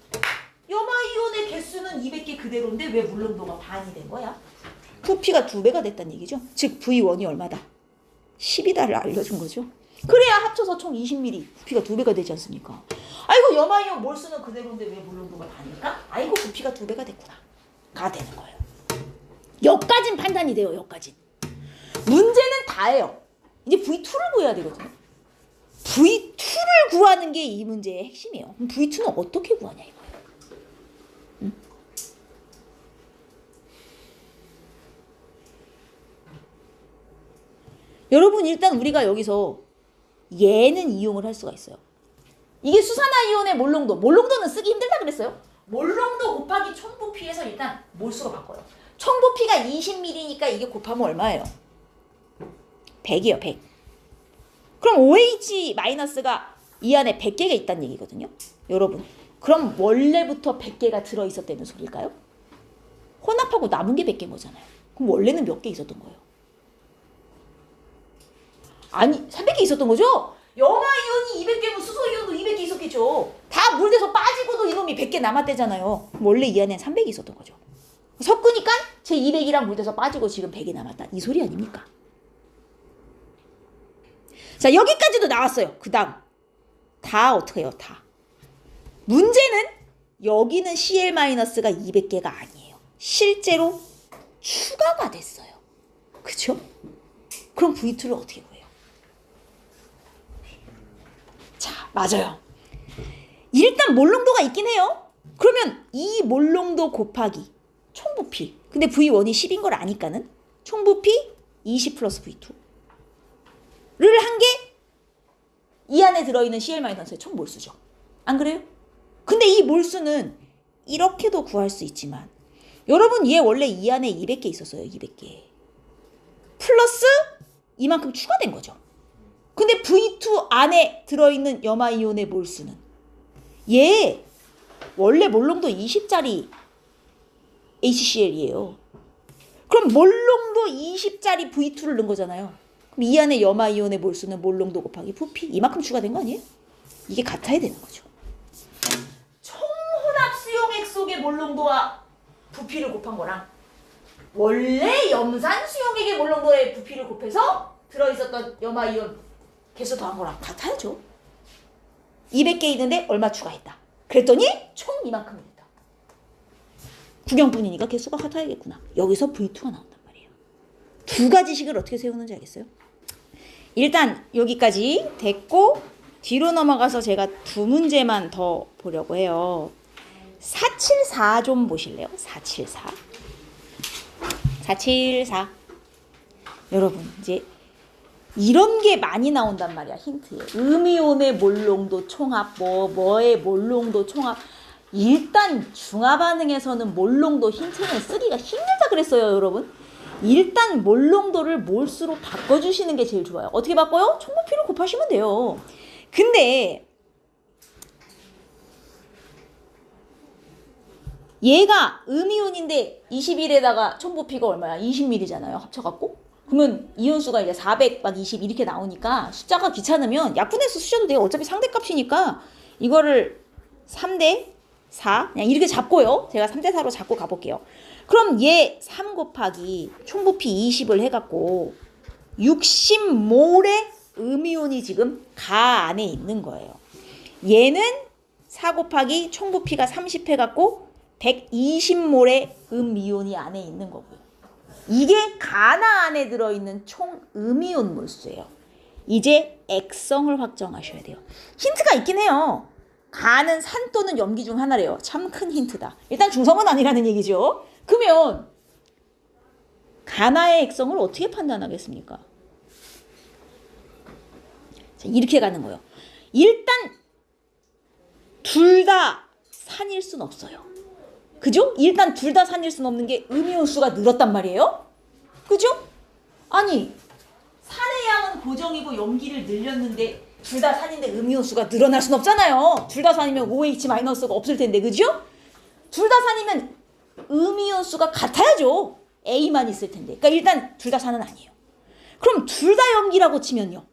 염화이온의 개수는 200개 그대로인데 왜 몰 농도가 반이 된 거야? 부피가 2배가 됐다는 얘기죠. 즉 V1이 얼마다? 10이다를 알려준 거죠. 그래야 합쳐서 총 20ml 부피가 2배가 되지 않습니까? 아이고 염화이온 몰수는 그대로인데 왜 몰 농도가 반일까? 아이고 부피가 2배가 됐구나. 가 되는 거예요. 여기까진 판단이 돼요. 여기까진. 문제는 다예요. 이제 V2를 구해야 되거든요. V2를 구하는 게 이 문제의 핵심이에요. 그럼 V2는 어떻게 구하냐 이거예요. 응? 여러분 일단 우리가 여기서 얘는 이용을 할 수가 있어요. 이게 수산화이온의 몰농도. 몰농도는 쓰기 힘들다 그랬어요. 몰농도 곱하기 총부피에서 일단 몰수로 바꿔요. 총부피가 20ml니까 이게 곱하면 얼마예요? 100이요. 100. 그럼 OH-가 이 안에 100개가 있다는 얘기거든요. 여러분 그럼 원래부터 100개가 들어있었다는 소리일까요? 혼합하고 남은 게 100개인 거잖아요. 그럼 원래는 몇 개 있었던 거예요? 아니 300개 있었던 거죠? 염화이온이 200개면 수소이온도 200개 있었겠죠. 다 물돼서 빠지고도 이놈이 100개 남았대잖아요. 원래 이 안에 300이 있었던 거죠. 섞으니까 제 200이랑 물돼서 빠지고 지금 100이 남았다. 이 소리 아닙니까? 자 여기까지도 나왔어요. 그 다음 다 어떻게 해요? 다. 문제는 여기는 Cl-가 200개가 아니에요. 실제로 추가가 됐어요. 그쵸? 그럼 V2를 어떻게 구해요? 자 맞아요. 일단 몰농도가 있긴 해요. 그러면 이 몰농도 곱하기 총부피. 근데 V1이 10인 걸 아니까는 총부피 20 플러스 V2를 한 게 이 안에 들어있는 Cl-의 총 몰수죠. 안 그래요? 근데 이 몰수는 이렇게도 구할 수 있지만 여러분 얘 원래 이 안에 200개 있었어요. 200개. 플러스 이만큼 추가된 거죠. 근데 V2 안에 들어있는 염화이온의 몰수는 얘 원래 몰농도 20짜리 HCl이에요. 그럼 몰농도 20짜리 V2를 넣은 거잖아요. 그럼 이 안에 염화이온의 몰수는 몰농도 곱하기 부피 이만큼 추가된 거 아니에요? 이게 같아야 되는 거죠. 총혼합 수용액 속의 몰농도와 부피를 곱한 거랑 원래 염산 수용액의 몰농도의 부피를 곱해서 들어있었던 염화이온 개수 더한 거랑 같아야죠. 200개 있는데 얼마 추가했다. 그랬더니 총 이만큼 됐다. 구경뿐이니까 개수가 같아야겠구나. 여기서 V2가 나온단 말이에요. 두 가지 식을 어떻게 세우는지 알겠어요? 일단 여기까지 됐고 뒤로 넘어가서 제가 두 문제만 더 보려고 해요. 474 좀 보실래요? 474. 여러분 이제 이런 게 많이 나온단 말이야, 힌트에. 음이온의 몰농도 총합, 뭐의 몰농도 총합. 일단 중화반응에서는 몰농도 힌트는 쓰기가 힘들다 그랬어요, 여러분. 일단 몰농도를 몰수로 바꿔주시는 게 제일 좋아요. 어떻게 바꿔요? 총부피를 곱하시면 돼요. 근데 얘가 음이온인데 21에다가 총부피가 얼마야? 20ml잖아요. 합쳐갖고. 그러면 이온수가 이제 400 막 20 이렇게 나오니까 숫자가 귀찮으면 약분해서 쓰셔도 돼요. 어차피 상대값이니까 이거를 3대 4 그냥 이렇게 잡고요. 제가 3대 4로 잡고 가볼게요. 그럼 얘 3 곱하기 총부피 20을 해갖고 60몰의 음이온이 지금 가 안에 있는 거예요. 얘는 4 곱하기 총부피가 30 해갖고 120몰의 음이온이 안에 있는 거고요. 이게 가나 안에 들어있는 총 음이온 몰수예요. 이제 액성을 확정하셔야 돼요. 힌트가 있긴 해요. 가는 산 또는 염기 중 하나래요. 참 큰 힌트다. 일단 중성은 아니라는 얘기죠. 그러면 가나의 액성을 어떻게 판단하겠습니까? 자, 이렇게 가는 거예요. 일단 둘 다 산일 순 없어요. 그죠? 일단 둘 다 산일 순 없는 게 음이온수가 늘었단 말이에요. 그죠? 아니 산의 양은 고정이고 염기를 늘렸는데 둘 다 산인데 음이온수가 늘어날 순 없잖아요. 둘 다 산이면 OH-가 없을 텐데, 그죠? 둘 다 산이면 음이온수가 같아야죠. A만 있을 텐데. 그러니까 일단 둘 다 산은 아니에요. 그럼 둘 다 염기라고 치면요.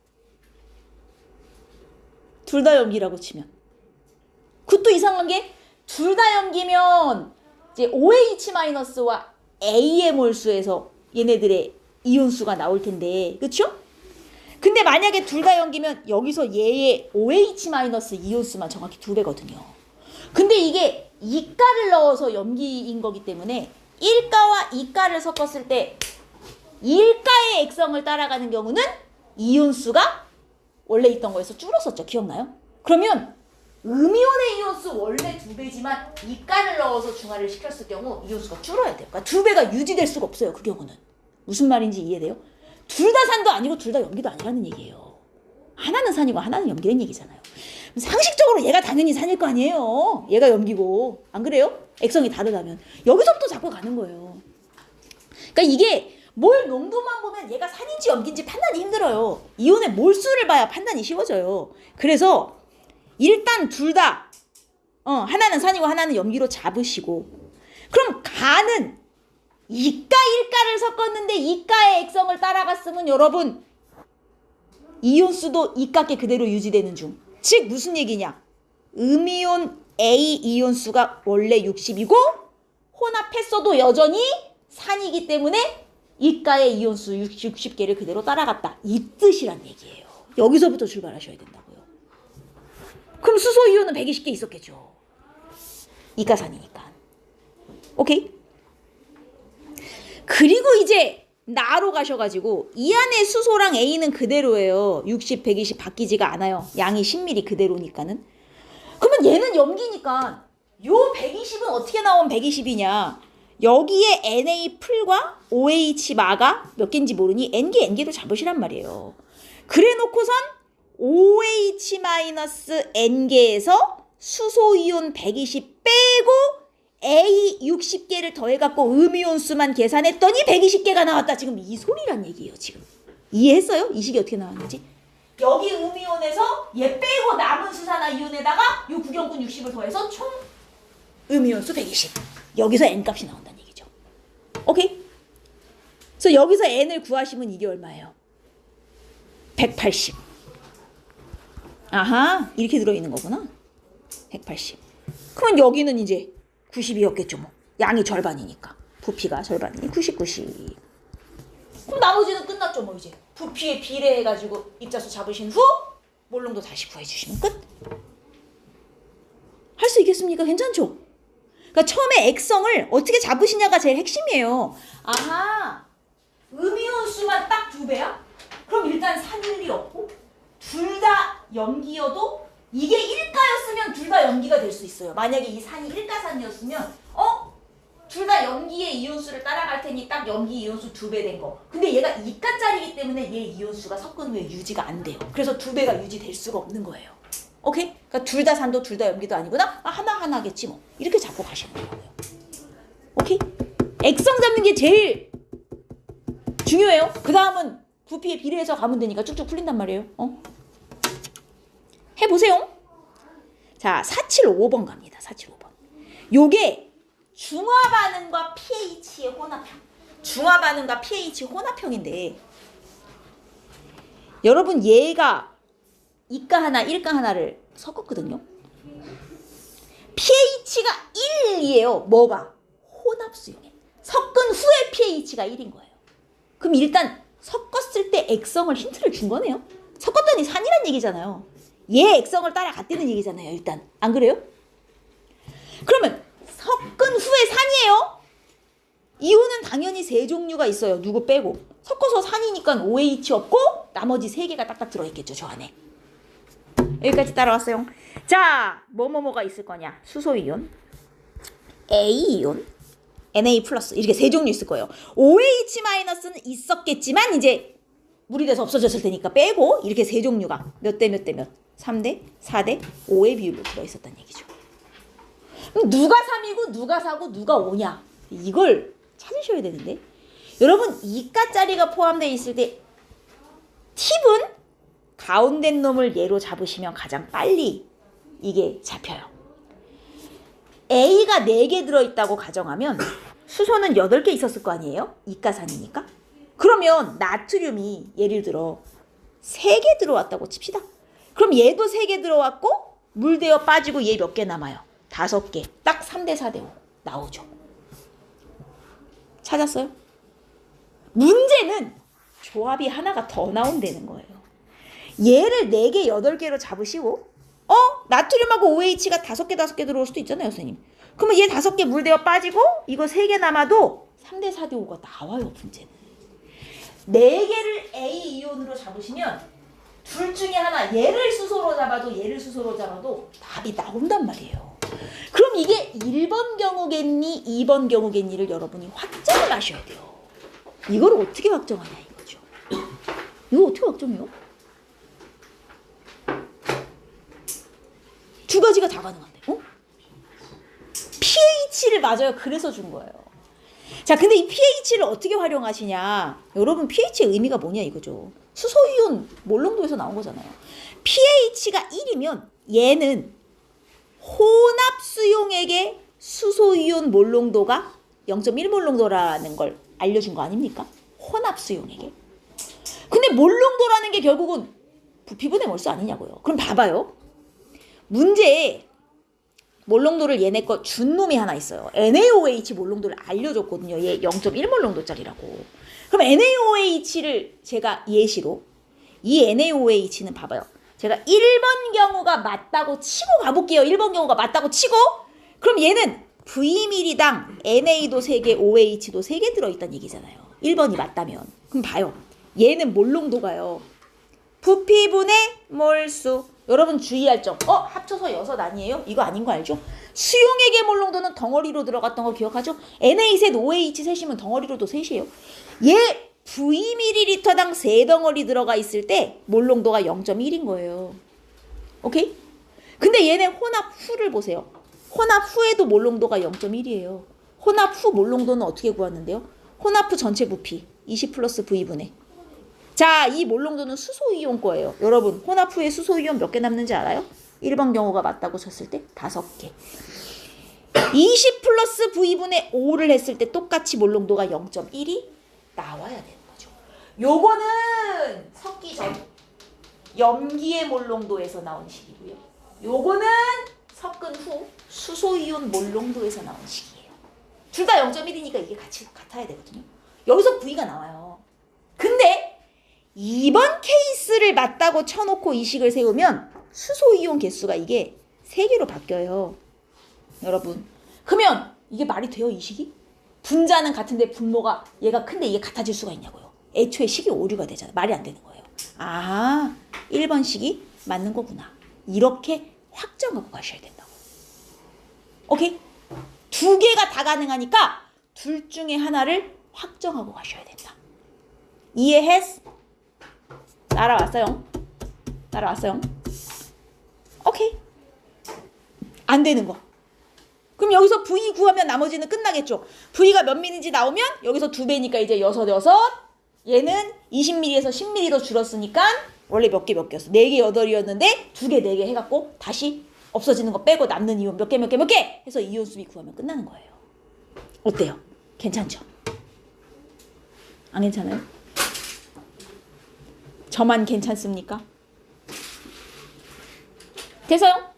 둘 다 염기라고 치면. 그것도 이상한 게 둘 다 염기면 이제 OH-와 A의 몰수에서 얘네들의 이온수가 나올 텐데, 그쵸? 근데 만약에 둘 다 염기면 여기서 얘의 OH- 이온수만 정확히 2배거든요. 근데 이게 2가를 넣어서 염기인 거기 때문에 1가와 2가를 섞었을 때 1가의 액성을 따라가는 경우는 이온수가 원래 있던 거에서 줄었었죠. 기억나요? 그러면 음이온의 이온수 원래 2배지만 2가를 넣어서 중화를 시켰을 경우 이온수가 줄어야 돼요. 그러니까 2배가 유지될 수가 없어요. 그 경우는. 무슨 말인지 이해돼요? 둘 다 산도 아니고 둘 다 염기도 아니라는 얘기예요. 하나는 산이고 하나는 염기는 얘기잖아요. 상식적으로 얘가 당연히 산일 거 아니에요. 얘가 염기고. 안 그래요? 액성이 다르다면. 여기서부터 자꾸 가는 거예요. 그러니까 이게 몰 농도만 보면 얘가 산인지 염기인지 판단이 힘들어요. 이온의 몰수를 봐야 판단이 쉬워져요. 그래서 일단 둘 다 하나는 산이고 하나는 염기로 잡으시고, 그럼 가는 2가 1가를 섞었는데 2가의 액성을 따라갔으면 여러분 이온수도 2가께 그대로 유지되는 중. 즉 무슨 얘기냐? 음이온 A 이온수가 원래 60이고 혼합했어도 여전히 산이기 때문에 2가의 이온수 60개를 그대로 따라갔다. 이 뜻이란 얘기예요. 여기서부터 출발하셔야 된다고요. 그럼 수소 이온은 120개 있었겠죠. 2가 산이니까. 오케이? 그리고 이제 나로 가셔가지고 이 안에 수소랑 A는 그대로예요. 60, 120 바뀌지가 않아요. 양이 10ml 그대로니까는. 그러면 얘는 염기니까 요 120은 어떻게 나오면 120이냐. 여기에 Na 풀과 OH 마가 몇 개인지 모르니 N개, N개로 잡으시란 말이에요. 그래 놓고선 OH 마이너스 N개에서 수소이온 120 빼고 A 60개를 더해갖고 음이온수만 계산했더니 120개가 나왔다. 지금 이 소리란 얘기예요. 지금 이해했어요? 이 식이 어떻게 나왔는지. 여기 음이온에서 얘 빼고 남은 수산화이온에다가 요 구경꾼 60을 더해서 총 음이온수 120. 여기서 N값이 나온다는 얘기죠. 오케이? 그래서 여기서 N을 구하시면 이게 얼마예요? 180. 아하, 이렇게 들어있는 거구나. 180. 그러면 여기는 이제 90이었겠죠. 뭐 양이 절반이니까. 부피가 절반이니 90, 90. 그럼 나머지는 끝났죠. 뭐 이제 부피에 비례해가지고 입자수 잡으신 후 몰농도 다시 구해주시면 끝. 할 수 있겠습니까? 괜찮죠? 그러니까 처음에 액성을 어떻게 잡으시냐가 제일 핵심이에요. 아하, 음이온수만 딱 2배야? 그럼 일단 산일이 없고 둘 다 염기여도 이게 1가였으면 둘 다 염기가 될 수 있어요. 만약에 이 산이 1가산이었으면 둘 다 염기의 이온수를 따라갈 테니 딱 염기 이온수 2배 된 거. 근데 얘가 이가짜리기 때문에 얘 이온수가 섞은 후에 유지가 안 돼요. 그래서 2배가 유지될 수가 없는 거예요. 오케이? 그러니까 둘 다 산도 둘 다 염기도 아니구나? 하나하나겠지 뭐. 이렇게 잡고 가시는 거예요. 오케이? 액성 잡는 게 제일 중요해요. 그 다음은 부피에 비례해서 가면 되니까 쭉쭉 풀린단 말이에요. 해보세요. 자, 475번 갑니다. 475번. 요게 중화 반응과 pH의 혼합형. 중화 반응과 pH 혼합형인데 여러분 얘가 이가 하나, 일가 하나를 섞었거든요. pH가 1이에요. 뭐가? 혼합수용액. 섞은 후에 pH가 1인 거예요. 그럼 일단 섞었을 때 액성을 힌트를 준 거네요. 섞었더니 산이란 얘기잖아요. 얘 액성을 따라갔다는 얘기잖아요. 일단 안 그래요? 그러면 섞은 후에 산이에요. 이온은 당연히 세 종류가 있어요. 누구 빼고. 섞어서 산이니까 OH 없고 나머지 세 개가 딱딱 들어있겠죠. 저 안에. 여기까지 따라왔어요. 자, 뭐가 있을 거냐. 수소이온, A이온, Na 플러스 이렇게 세 종류 있을 거예요. OH 마이너스는 있었겠지만 이제 물이 돼서 없어졌을 테니까 빼고 이렇게 세 종류가 몇 대 몇 대 몇? 3대, 4대, 5의 비율로 들어있었다는 얘기죠. 그럼 누가 3이고 누가 4고 누가 5냐? 이걸 찾으셔야 되는데 여러분 이가짜리가 포함되어 있을 때 팁은 가운데 놈을 얘로 잡으시면 가장 빨리 이게 잡혀요. A가 4개 들어있다고 가정하면 수소는 8개 있었을 거 아니에요? 이가산이니까. 그러면 나트륨이 예를 들어 3개 들어왔다고 칩시다. 그럼 얘도 3개 들어왔고 물되어 빠지고 얘 몇 개 남아요? 5개. 딱 3대 4대 5 나오죠. 찾았어요? 문제는 조합이 하나가 더 나온다는 거예요. 얘를 4개, 8개로 잡으시고 나트륨하고 OH가 5개 들어올 수도 있잖아요, 선생님. 그러면 얘 5개 물되어 빠지고 이거 3개 남아도 3대 4대 5가 나와요, 문제는. 4개를 A 이온으로 잡으시면 둘 중에 하나 얘를 수소로 잡아도 얘를 수소로 잡아도 답이 나온단 말이에요. 그럼 이게 1번 경우겠니, 2번 경우겠니를 여러분이 확정을 하셔야 돼요. 이걸 어떻게 확정하냐 이거죠. 이거 어떻게 확정해요? 두 가지가 다 가능한데. pH를 맞아요. 그래서 준 거예요. 자, 근데 이 pH를 어떻게 활용하시냐. 여러분 pH의 의미가 뭐냐 이거죠. 수소이온 몰롱도에서 나온 거잖아요. pH가 1이면 얘는 혼합수용액의 수소이온 몰롱도가 0.1몰롱도라는 걸 알려준 거 아닙니까? 혼합수용액에. 근데 몰롱도라는 게 결국은 부피분의 몰수 아니냐고요. 그럼 봐봐요. 문제에 몰롱도를 얘네 거 준 놈이 하나 있어요. NaOH 몰롱도를 알려줬거든요. 얘 0.1몰롱도짜리라고. 그럼 NaOH를 제가 예시로 이 NaOH는 봐봐요. 제가 1번 경우가 맞다고 치고 가볼게요. 1번 경우가 맞다고 치고 그럼 얘는 Vml당 NA도 3개, OH도 3개 들어있다는 얘기잖아요. 1번이 맞다면. 그럼 봐요. 얘는 몰롱도가요. 부피분의 몰수. 여러분 주의할 점. 합쳐서 6 아니에요? 이거 아닌 거 알죠? 수용액의 몰롱도는 덩어리로 들어갔던 거 기억하죠? Na 셋, OH 셋이면 덩어리로도 셋이에요. 얘 Vml당 3덩어리 들어가 있을 때 몰롱도가 0.1인 거예요. 오케이? 근데 얘네 혼합 후를 보세요. 혼합 후에도 몰롱도가 0.1이에요. 혼합 후 몰롱도는 어떻게 구하는데요? 혼합 후 전체 부피 20 플러스 V분의. 자, 이 몰롱도는 수소이온 거예요. 여러분, 혼합 후에 수소이온 몇 개 남는지 알아요? 1번 경우가 맞다고 쳤을 때 5개. 20 플러스 V분의 5를 했을 때 똑같이 몰롱도가 0.1이 나와야 되는 거죠. 요거는 섞기 전 염기의 몰롱도에서 나온 식이고요. 요거는 섞은 후 수소이온 몰롱도에서 나온 식이에요. 둘 다 0.1이니까 이게 같이 같아야 되거든요. 여기서 V가 나와요. 근데 2번 케이스를 맞다고 쳐놓고 이 식을 세우면 수소이온 개수가 이게 3개로 바뀌어요. 여러분. 그러면 이게 말이 돼요, 이 식이? 분자는 같은데 분모가 얘가 큰데 이게 같아질 수가 있냐고요. 애초에 식이 오류가 되잖아요. 말이 안 되는 거예요. 1번 식이 맞는 거구나. 이렇게 확정하고 가셔야 된다고. 오케이? 2개가 다 가능하니까 둘 중에 하나를 확정하고 가셔야 된다. 이해했어? 따라왔어요? 따라왔어요? 오케이. 안 되는 거. 그럼 여기서 V 구하면 나머지는 끝나겠죠. V가 몇 미리인지 나오면 여기서 2배니까 이제 6. 얘는 20mm에서 10mm 더 줄었으니까 원래 몇 개였어? 4개, 8이었는데 2개, 4개 해갖고 다시 없어지는 거 빼고 남는 이온 몇 개 해서 이온 수비 구하면 끝나는 거예요. 어때요? 괜찮죠? 안 괜찮아요? 저만 괜찮습니까? 돼서요?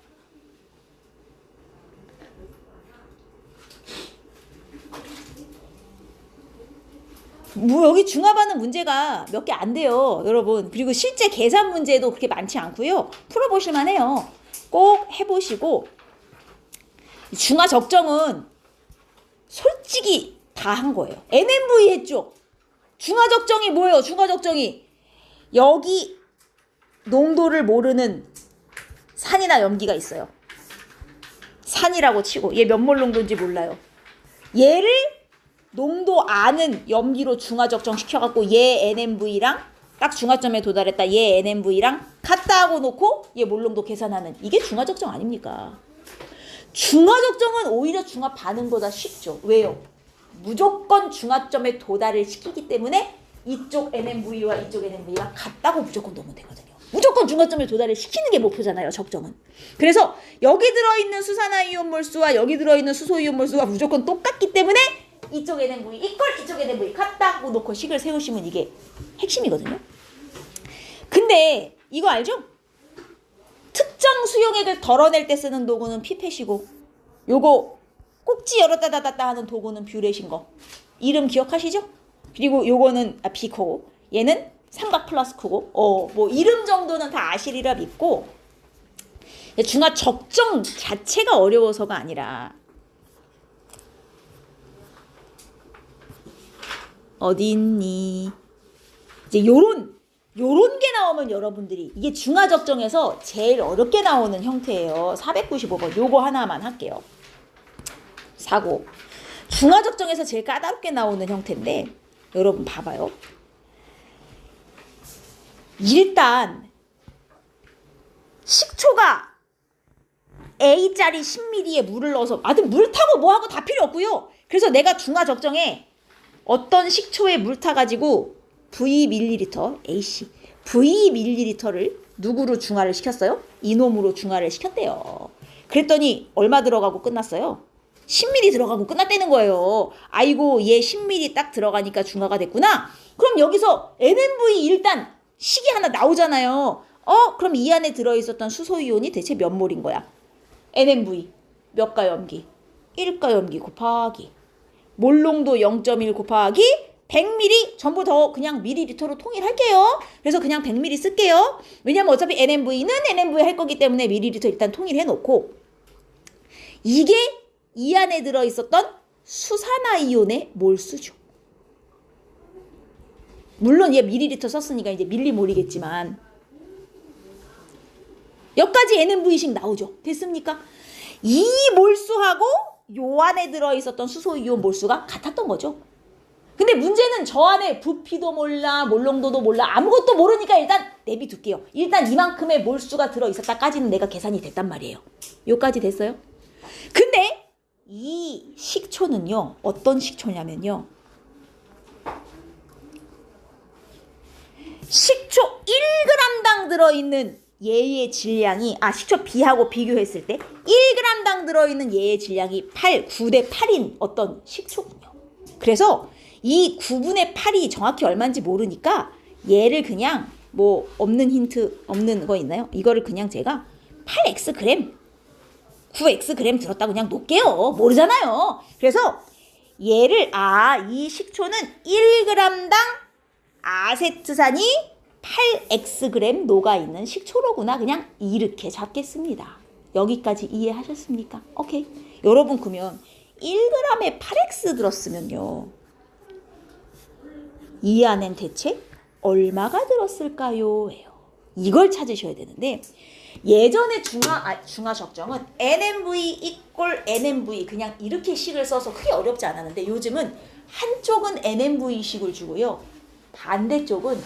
뭐 여기 중화반응 문제가 몇 개 안 돼요, 여러분. 그리고 실제 계산 문제도 그렇게 많지 않고요. 풀어보실만 해요. 꼭 해보시고. 중화 적정은 솔직히 다 한 거예요. NMV 했죠. 중화 적정이 뭐예요? 중화 적정이 여기 농도를 모르는 산이나 염기가 있어요. 산이라고 치고 얘 몇 몰 농도인지 몰라요. 얘를 농도 아는 염기로 중화 적정 시켜갖고 얘 NMV랑 딱 중화점에 도달했다. 얘 NMV랑 같다 하고 놓고 얘 몰농도 계산하는 이게 중화 적정 아닙니까? 중화 적정은 오히려 중화 반응보다 쉽죠. 왜요? 무조건 중화점에 도달을 시키기 때문에 이쪽 NMV와 이쪽 NMV가 같다고 무조건 놓으면 되거든요. 무조건 중화점에 도달을 시키는 게 목표잖아요, 적정은. 그래서 여기 들어있는 수산화이온 몰수와 여기 들어있는 수소이온 몰수가 무조건 똑같기 때문에 이쪽 NMV 이퀄 이쪽 NMV 같다고 놓고 식을 세우시면 이게 핵심이거든요. 근데 이거 알죠? 특정 수용액을 덜어낼 때 쓰는 도구는 피펫이고 요거 꼭지 열었다 닫았다 하는 도구는 뷰렛인 거. 이름 기억하시죠? 그리고 요거는 비커고 얘는 삼각 플라스크고 뭐 이름 정도는 다 아시리라 믿고 중화 적정 자체가 어려워서가 아니라 어디 있니? 이제 요런 게 나오면 여러분들이 이게 중화 적정에서 제일 어렵게 나오는 형태예요. 495번 요거 하나만 할게요. 사고 중화 적정에서 제일 까다롭게 나오는 형태인데 여러분 봐봐요. 일단 식초가 A짜리 10ml에 물을 넣어서 물 타고 뭐하고 다 필요 없고요. 그래서 내가 중화 적정에 어떤 식초에 물 타가지고 V 밀리리터 AC V 밀리리터를 누구로 중화를 시켰어요? 이놈으로 중화를 시켰대요. 그랬더니 얼마 들어가고 끝났어요? 10ml 들어가고 끝났다는 거예요. 아이고 얘 10ml 딱 들어가니까 중화가 됐구나. 그럼 여기서 NMV 일단 식이 하나 나오잖아요. 그럼 이 안에 들어있었던 수소이온이 대체 몇 몰인 거야? NMV 몇 가염기? 1가염기 곱하기 몰농도 0.1 곱하기 100ml 전부 더 그냥 미리리터로 통일할게요. 그래서 그냥 100ml 쓸게요. 왜냐면 어차피 NMV는 NMV 할 거기 때문에 미리리터 일단 통일해놓고 이게 이 안에 들어있었던 수산화이온의 몰수죠. 물론 얘 미리리터 썼으니까 이제 밀리몰이겠지만 여기까지 NMV씩 나오죠. 됐습니까? 이 몰수하고 요 안에 들어있었던 수소이온 몰수가 같았던 거죠. 근데 문제는 저 안에 부피도 몰라 몰농도도 몰라 아무것도 모르니까 일단 내비둘게요. 일단 이만큼의 몰수가 들어있었다까지는 내가 계산이 됐단 말이에요. 요까지 됐어요? 근데 이 식초는요. 어떤 식초냐면요. 식초 1g당 들어있는 얘의 질량이 식초 B하고 비교했을 때 1g당 들어있는 얘의 질량이 9대 8인 어떤 식초군요. 그래서 이 9분의 8이 정확히 얼마인지 모르니까 얘를 그냥 뭐 없는 힌트 없는 거 있나요? 이거를 그냥 제가 8xg 9xg 들었다고 그냥 놓을게요. 모르잖아요. 그래서 얘를 이 식초는 1g당 아세트산이 8xg 녹아있는 식초로구나. 그냥 이렇게 잡겠습니다. 여기까지 이해하셨습니까? 오케이. 여러분 그러면 1g에 8x 들었으면요. 이 안엔 대체 얼마가 들었을까요? 이걸 찾으셔야 되는데 예전에 중화 적정은 NMV 이꼴 NMV 그냥 이렇게 식을 써서 크게 어렵지 않았는데 요즘은 한쪽은 NMV식을 주고요. 반대쪽은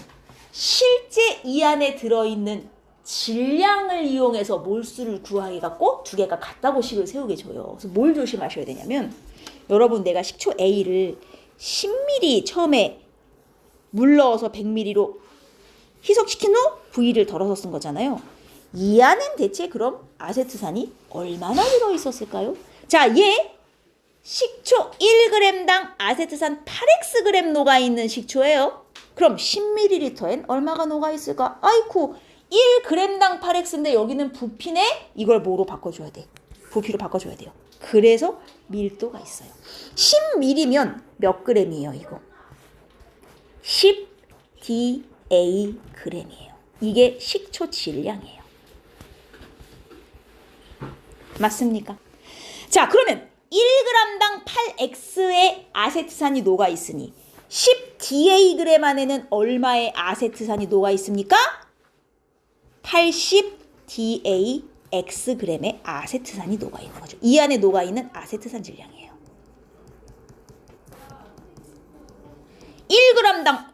실제 이 안에 들어있는 질량을 이용해서 몰수를 구하기가 꼭 두 개가 같다고 식을 세우게 줘요. 그래서 뭘 조심하셔야 되냐면 여러분 내가 식초 A를 10ml 처음에 물 넣어서 100ml로 희석시킨 후 V를 덜어서 쓴 거잖아요. 이 안엔 대체 그럼 아세트산이 얼마나 들어있었을까요? 자, 얘 식초 1g당 아세트산 8Xg 녹아있는 식초예요. 그럼 10ml엔 얼마가 녹아있을까? 아이쿠 1g당 8X인데 여기는 부피네? 이걸 뭐로 바꿔줘야 돼? 부피로 바꿔줘야 돼요. 그래서 밀도가 있어요. 10ml면 몇 g이에요 이거? 10DA g이에요. 이게 식초 질량이에요. 맞습니까? 자, 그러면 1g당 8X의 아세트산이 녹아있으니 10DAg 안에는 얼마의 아세트산이 녹아있습니까? 80DAXg의 아세트산이 녹아있는 거죠. 이 안에 녹아있는 아세트산 질량이에요. 1g당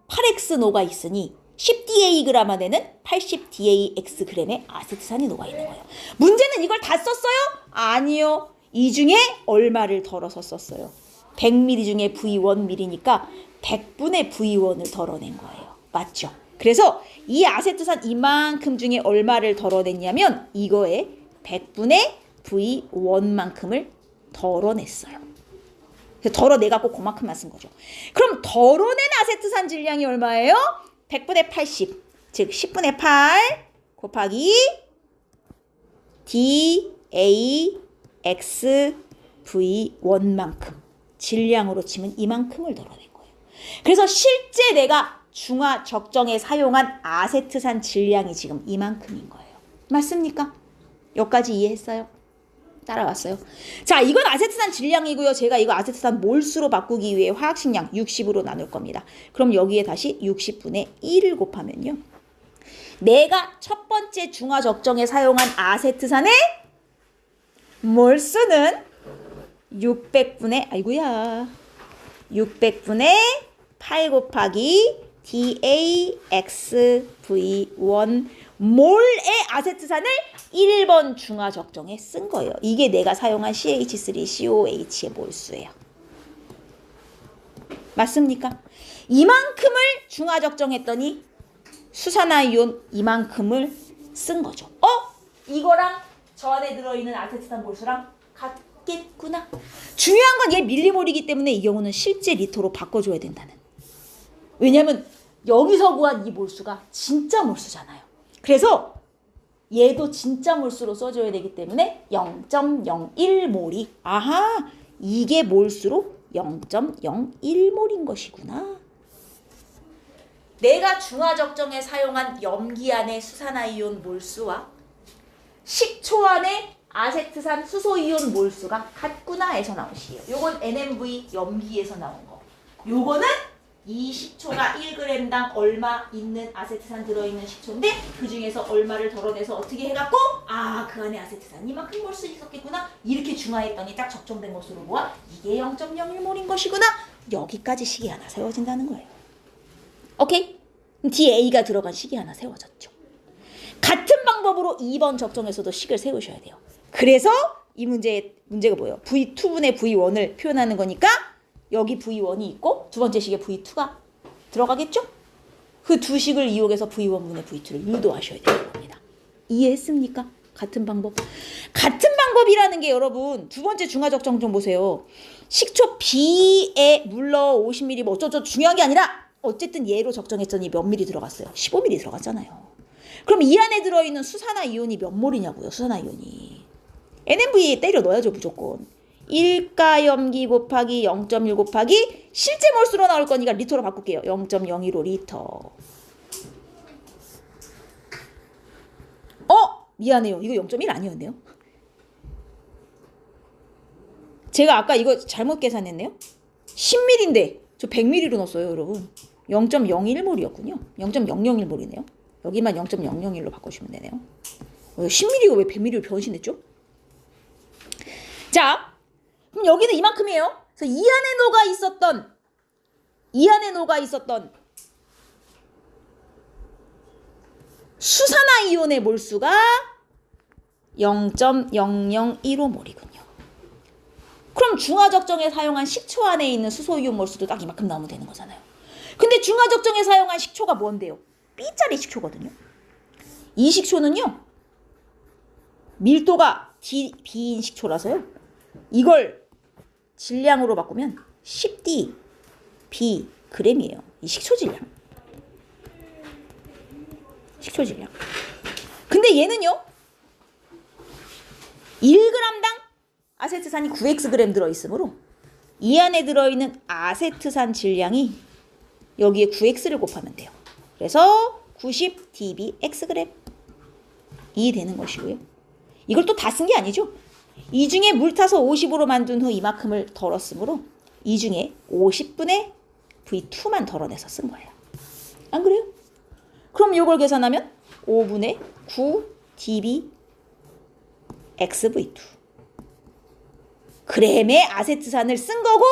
8X 녹아있으니 10DAg 안에는 80DAXg의 아세트산이 녹아있는 거예요. 문제는 이걸 다 썼어요? 아니요. 이 중에 얼마를 덜어서 썼어요. 100ml 중에 V1ml니까 100분의 V1을 덜어낸 거예요. 맞죠? 그래서 이 아세트산 이만큼 중에 얼마를 덜어냈냐면 이거에 100분의 V1만큼을 덜어냈어요. 덜어내갖고 그만큼만 쓴 거죠. 그럼 덜어낸 아세트산 질량이 얼마예요? 100분의 80, 즉 10분의 8 곱하기 DAXV1만큼 질량으로 치면 이만큼을 덜어낸 거예요. 그래서 실제 내가 중화 적정에 사용한 아세트산 질량이 지금 이만큼인 거예요. 맞습니까? 여기까지 이해했어요? 따라왔어요? 자, 이건 아세트산 질량이고요. 제가 이거 아세트산 몰수로 바꾸기 위해 화학식량 60으로 나눌 겁니다. 그럼 여기에 다시 60분의 1을 곱하면요. 내가 첫 번째 중화 적정에 사용한 아세트산의 몰수는 600분의 아이고야 600분의 8 곱하기 DAXV1 몰의 아세트산을 1번 중화 적정에 쓴 거예요. 이게 내가 사용한 CH3COH의 몰수예요. 맞습니까? 이만큼을 중화 적정했더니 수산화이온 이만큼을 쓴 거죠. 이거랑 저 안에 들어있는 아세트산 몰수랑 같겠구나. 중요한 건 얘 밀리몰이기 때문에 이 경우는 실제 리터로 바꿔줘야 된다는. 왜냐면 여기서 구한 이 몰수가 진짜 몰수잖아요. 그래서 얘도 진짜 몰수로 써줘야 되기 때문에 0.01몰이 아하 이게 몰수로 0.01몰인 것이구나. 내가 중화 적정에 사용한 염기안의 수산화이온 몰수와 식초 안의 아세트산 수소이온 몰수가 같구나 에서 나온 식이에요. 요건 NMV 염기에서 나온 거. 요거는 이 식초가 1g당 얼마 있는 아세트산 들어있는 식초인데 그 중에서 얼마를 덜어내서 어떻게 해갖고 그 안에 아세트산 이만큼 몰수 있었겠구나 이렇게 중화했더니 딱 적정된 것으로 모아 이게 0.01몰인 것이구나. 여기까지 식이 하나 세워진다는 거예요. 오케이? DA가 들어간 식이 하나 세워졌죠. 같은 방법으로 2번 적정에서도 식을 세우셔야 돼요. 그래서 이 문제가 뭐예요? V2분의 V1을 표현하는 거니까 여기 V1이 있고 두 번째 식에 V2가 들어가겠죠? 그 두 식을 이용해서 V1분의 V2를 유도하셔야 되는 겁니다. 이해했습니까? 같은 방법. 같은 방법이라는 게 여러분 두 번째 중화적정 좀 보세요. 식초 B에 물 넣어 50ml 뭐 어쩌고 중요한 게 아니라 어쨌든 얘로 적정했더니 몇 ml 들어갔어요? 15ml 들어갔잖아요. 그럼 이 안에 들어있는 수산화이온이 몇 몰이냐고요? 수산화이온이. NMV에 때려 넣어야죠 무조건. 1가 염기 곱하기 0.1 곱하기 실제 몰수로 나올 거니까 리터로 바꿀게요. 0.015 리터. 미안해요. 이거 0.1 아니었네요. 제가 아까 이거 잘못 계산했네요. 10ml인데 저 100ml로 넣었어요 여러분. 0.01몰이었군요. 0.001몰이네요. 여기만 0.001로 바꿔주시면 되네요. 10mm가 왜 100mm로 변신했죠? 자, 그럼 여기는 이만큼이에요. 그래서 이 안에 녹아 있었던 수산화이온의 몰수가 0.001호몰이군요. 그럼 중화적정에 사용한 식초 안에 있는 수소이온 몰수도 딱 이만큼 나오면 되는 거잖아요. 근데 중화적정에 사용한 식초가 뭔데요? B짜리 식초거든요. 이 식초는요, 밀도가 B인 식초라서요, 이걸 질량으로 바꾸면 10D B g이에요. 이 식초 질량. 근데 얘는요, 1g당 아세트산이 9Xg 들어있으므로 이 안에 들어있는 아세트산 질량이 여기에 9X를 곱하면 돼요. 그래서 90 dBxg 이 되는 것이고요. 이걸 또 다 쓴 게 아니죠. 이 중에 물 타서 50으로 만든 후 이만큼을 덜었으므로 이 중에 50분의 V2만 덜어내서 쓴 거예요. 안 그래요? 그럼 이걸 계산하면 5분의 9 dB xv2 g의 아세트산을 쓴 거고,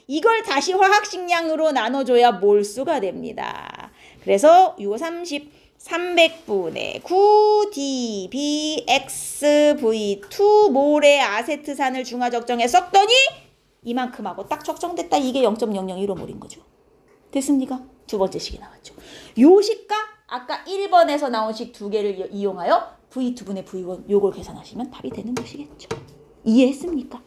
이걸 다시 화학식량으로 나눠줘야 몰수가 됩니다. 그래서 630 300분의 9 dBxv2 몰의 아세트산을 중화적정에 섞더니 이만큼 하고 딱 적정됐다. 이게 0.001호몰인 거죠. 됐습니까? 두 번째 식이 나왔죠. 요 식과 아까 1번에서 나온 식 두 개를 이용하여 V2분의 V1 요걸 계산하시면 답이 되는 것이겠죠. 이해했습니까?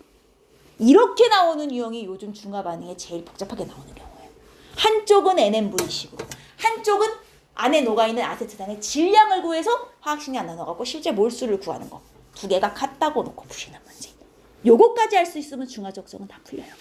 이렇게 나오는 유형이 요즘 중화 반응에 제일 복잡하게 나오는 경우예요. 한쪽은 NMV식으로, 한쪽은 안에 녹아있는 아세트산의 질량을 구해서 화학식량 나눠갖고 실제 몰수를 구하는 거. 두 개가 같다고 놓고 푸시는 문제. 요거까지 할 수 있으면 중화적정은 다 풀려요.